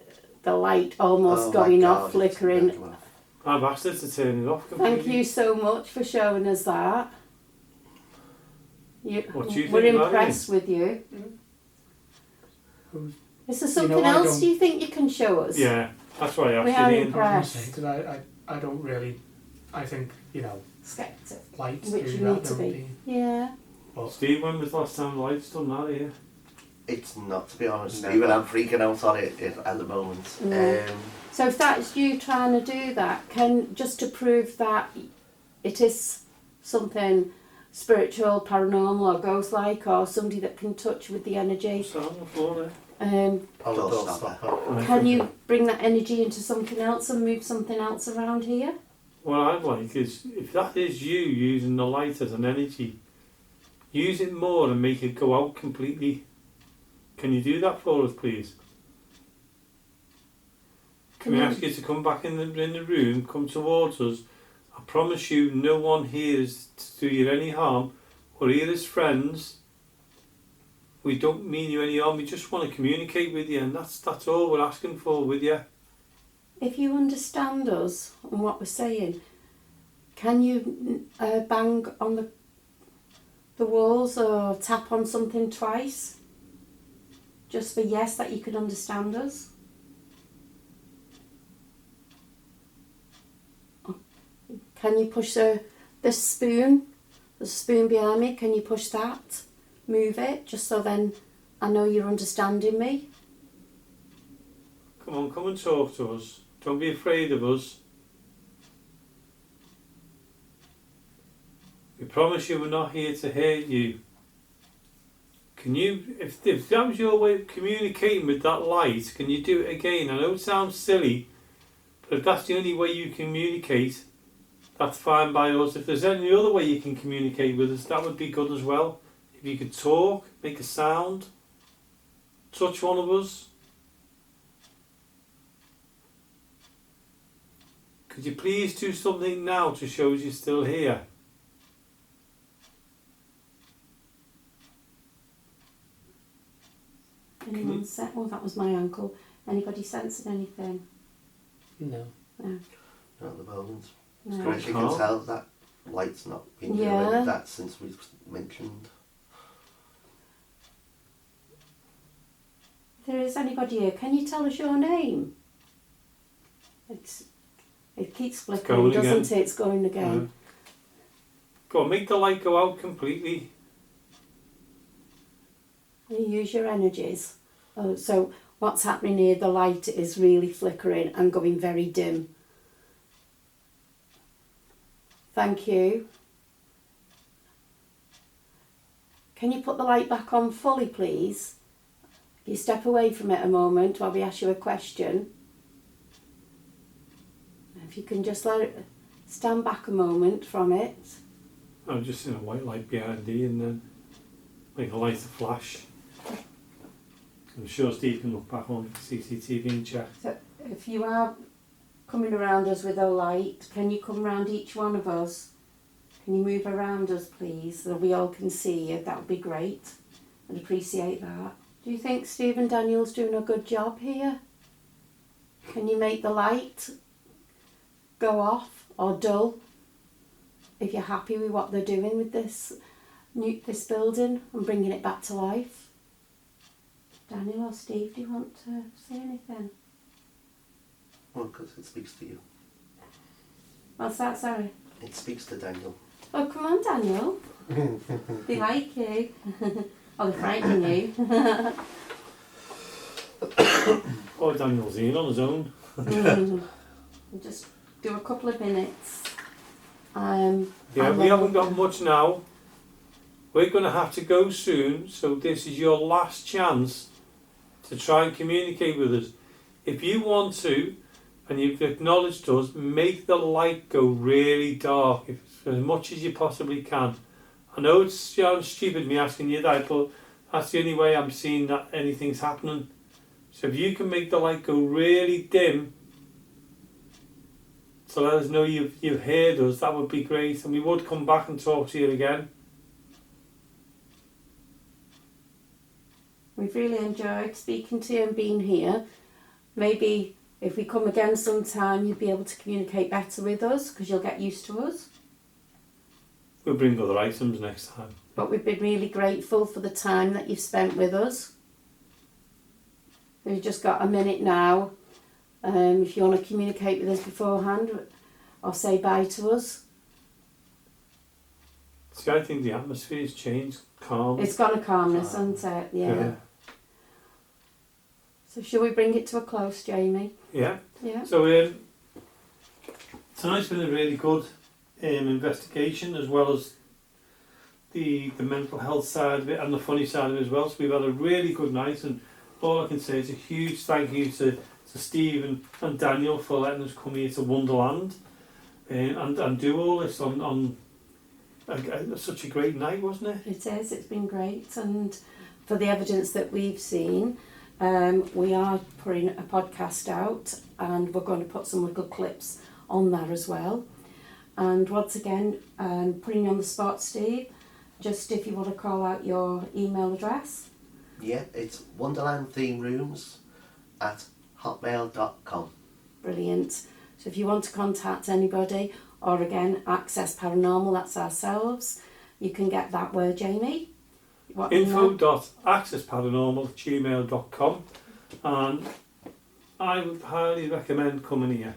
Speaker 3: light almost
Speaker 2: Oh my
Speaker 3: going
Speaker 2: God,
Speaker 3: off,
Speaker 2: it's
Speaker 3: flickering.
Speaker 2: going off.
Speaker 1: I've asked her to turn it off completely.
Speaker 3: Thank you so much for showing us that.
Speaker 1: What do you
Speaker 3: We're
Speaker 1: think about
Speaker 3: impressed with you.
Speaker 6: Who's-
Speaker 3: Is there
Speaker 6: You
Speaker 3: something
Speaker 6: know, I
Speaker 3: else
Speaker 6: don't-
Speaker 3: you think you can show us?
Speaker 1: Yeah, that's why I
Speaker 3: We
Speaker 1: asked
Speaker 3: are
Speaker 1: you, Ian.
Speaker 3: impressed.
Speaker 6: Because I don't really, I think, you know,
Speaker 3: Skeptic.
Speaker 6: lights
Speaker 3: Which
Speaker 6: do
Speaker 3: you
Speaker 6: that,
Speaker 3: need to
Speaker 6: don't
Speaker 3: be.
Speaker 6: they?
Speaker 3: Yeah.
Speaker 1: Steve, when was the last time the lights done that here?
Speaker 2: It's not, to be honest,
Speaker 4: Never.
Speaker 2: Stephen. I'm freaking out on it at the moment.
Speaker 3: Yeah. So if that's you trying to do that, just to prove that it is something spiritual, paranormal, or ghost-like, or somebody that can touch with the energy,
Speaker 1: So on the floor there.
Speaker 2: Don't stop it.
Speaker 3: can you bring that energy into something else and move something else around here?
Speaker 1: What I'd like is, if that is you using the light as an energy, use it more and make it go out completely. Can you do that for us, please? Can we ask you to come back in the room, come towards us? I promise you, no one here is to do you any harm. We're here as friends. We don't mean you any harm. We just want to communicate with you, and that's all we're asking for with you.
Speaker 3: If you understand us and what we're saying, can you bang on the walls or tap on something twice? Just for yes, that you can understand us? Can you push this spoon? The spoon behind me, can you push that? Move it, just so then I know you're understanding me.
Speaker 1: Come on, come and talk to us. Don't be afraid of us. We promise you we're not here to hurt you. Can you, if that was your way of communicating with that light, can you do it again? I know it sounds silly, but if that's the only way you communicate, that's fine by us. If there's any other way you can communicate with us, that would be good as well. If you could talk, make a sound, touch one of us. Could you please do something now to show us you're still here?
Speaker 3: Anyone oh, that was my ankle. Anybody sensing anything?
Speaker 6: No.
Speaker 3: No.
Speaker 2: Not at the moment.
Speaker 3: No.
Speaker 2: As you can tell, that light's not been doing that since we mentioned.
Speaker 3: If there is anybody here, can you tell us your name? It keeps flickering, doesn't it? It's going again.
Speaker 1: Go on, make the light go out completely.
Speaker 3: You use your energies. Oh, so what's happening here? The light is really flickering and going very dim. Thank you. Can you put the light back on fully, please? If you step away from it a moment while we ask you a question. If you can just let it stand back a moment from it.
Speaker 1: I'm just in a white light behind you and then make a light to flash. I'm sure Steve can look back on CCTV and check.
Speaker 3: So if you are coming around us with a light, can you come around each one of us? Can you move around us, please, so we all can see you? That would be great. I'd appreciate that. Do you think Steve and Daniel's doing a good job here? Can you make the light go off or dull if you're happy with what they're doing with this building and bringing it back to life? Daniel or Steve, do you want to say anything?
Speaker 2: Well, because it speaks to you.
Speaker 3: What's that, sorry?
Speaker 2: It speaks to Daniel.
Speaker 3: Oh, come on, Daniel. They like you. Or they're frightening you.
Speaker 1: Oh, Daniel's in on his own.
Speaker 3: Just do a couple of minutes.
Speaker 1: Yeah, we haven't got much now. We're going to have to go soon, so this is your last chance to try and communicate with us. If you want to, and you've acknowledged us, make the light go really dark, as much as you possibly can. I know it sounds stupid me asking you that, but that's the only way I'm seeing that anything's happening. So if you can make the light go really dim, to let us know you've heard us, that would be great, and we would come back and talk to you again.
Speaker 3: We've really enjoyed speaking to you and being here. Maybe if we come again sometime, you'll be able to communicate better with us because you'll get used to us.
Speaker 1: We'll bring other items next time.
Speaker 3: But we've been really grateful for the time that you've spent with us. We've just got a minute now. If you want to communicate with us beforehand or say bye to us.
Speaker 1: See, I think the atmosphere's changed, calm.
Speaker 3: It's got a calmness, hasn't it? Yeah. So shall we bring it to a close, Jamie?
Speaker 1: Yeah.
Speaker 3: Yeah.
Speaker 1: So tonight's been a really good investigation, as well as the mental health side of it and the funny side of it as well. So we've had a really good night, and all I can say is a huge thank you to Steve and Daniel for letting us come here to Wonderland and do all this on such a great night, wasn't it?
Speaker 3: It is. It's been great, and for the evidence that we've seen, we are putting a podcast out, and we're going to put some little clips on there as well. And once again, putting you on the spot, Steve, just if you want to call out your email address.
Speaker 2: Yeah, it's wonderlandthemerooms@hotmail.com.
Speaker 3: Brilliant. So if you want to contact anybody, or again, Access Paranormal, that's ourselves, you can get that word, Jamie. What email?
Speaker 1: info.accessparanormal@gmail.com, and I would highly recommend coming here.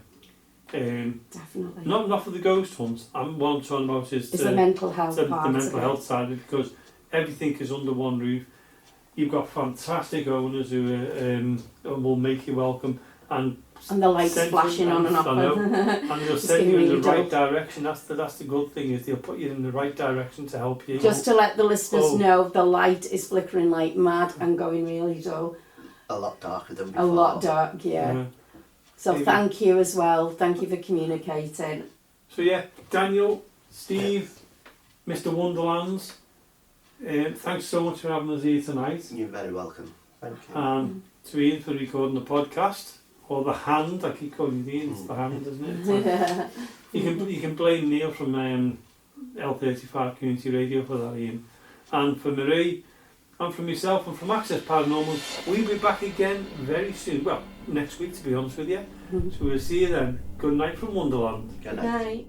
Speaker 3: Definitely.
Speaker 1: Not for the ghost hunts. What I'm talking about is
Speaker 3: the mental health
Speaker 1: the
Speaker 3: part
Speaker 1: mental
Speaker 3: of
Speaker 1: health
Speaker 3: it.
Speaker 1: side of it, because everything is under one roof. You've got fantastic owners who will make you welcome, and
Speaker 3: the lights
Speaker 1: send you-
Speaker 3: flashing on and off.
Speaker 1: I know, and they'll
Speaker 3: It's
Speaker 1: send you
Speaker 3: getting
Speaker 1: in the
Speaker 3: really
Speaker 1: right
Speaker 3: dull.
Speaker 1: direction. That's the good thing, is they'll put you in the right direction to help you.
Speaker 3: Just to let the listeners
Speaker 1: Oh.
Speaker 3: know, the light is flickering like mad and going really dull.
Speaker 2: A lot darker than before.
Speaker 3: A lot dark, yeah. So
Speaker 1: Maybe.
Speaker 3: thank you as well. Thank you for communicating.
Speaker 1: So yeah, Daniel, Steve, Mr. Wonderlands, thanks so much for having us here tonight.
Speaker 2: You're very welcome. Thank you.
Speaker 1: And to Ian for recording the podcast, or the hand. I keep calling you Ian. It's the hand, isn't it? You can blame Neil from L35 Community Radio for that, Ian. And for Marie, and from myself, and from Access Paranormal, we'll be back again very soon. Well, next week, to be honest with you. So we'll see you then. Good night from Wonderland.
Speaker 2: Good
Speaker 3: Good
Speaker 2: night.
Speaker 3: night.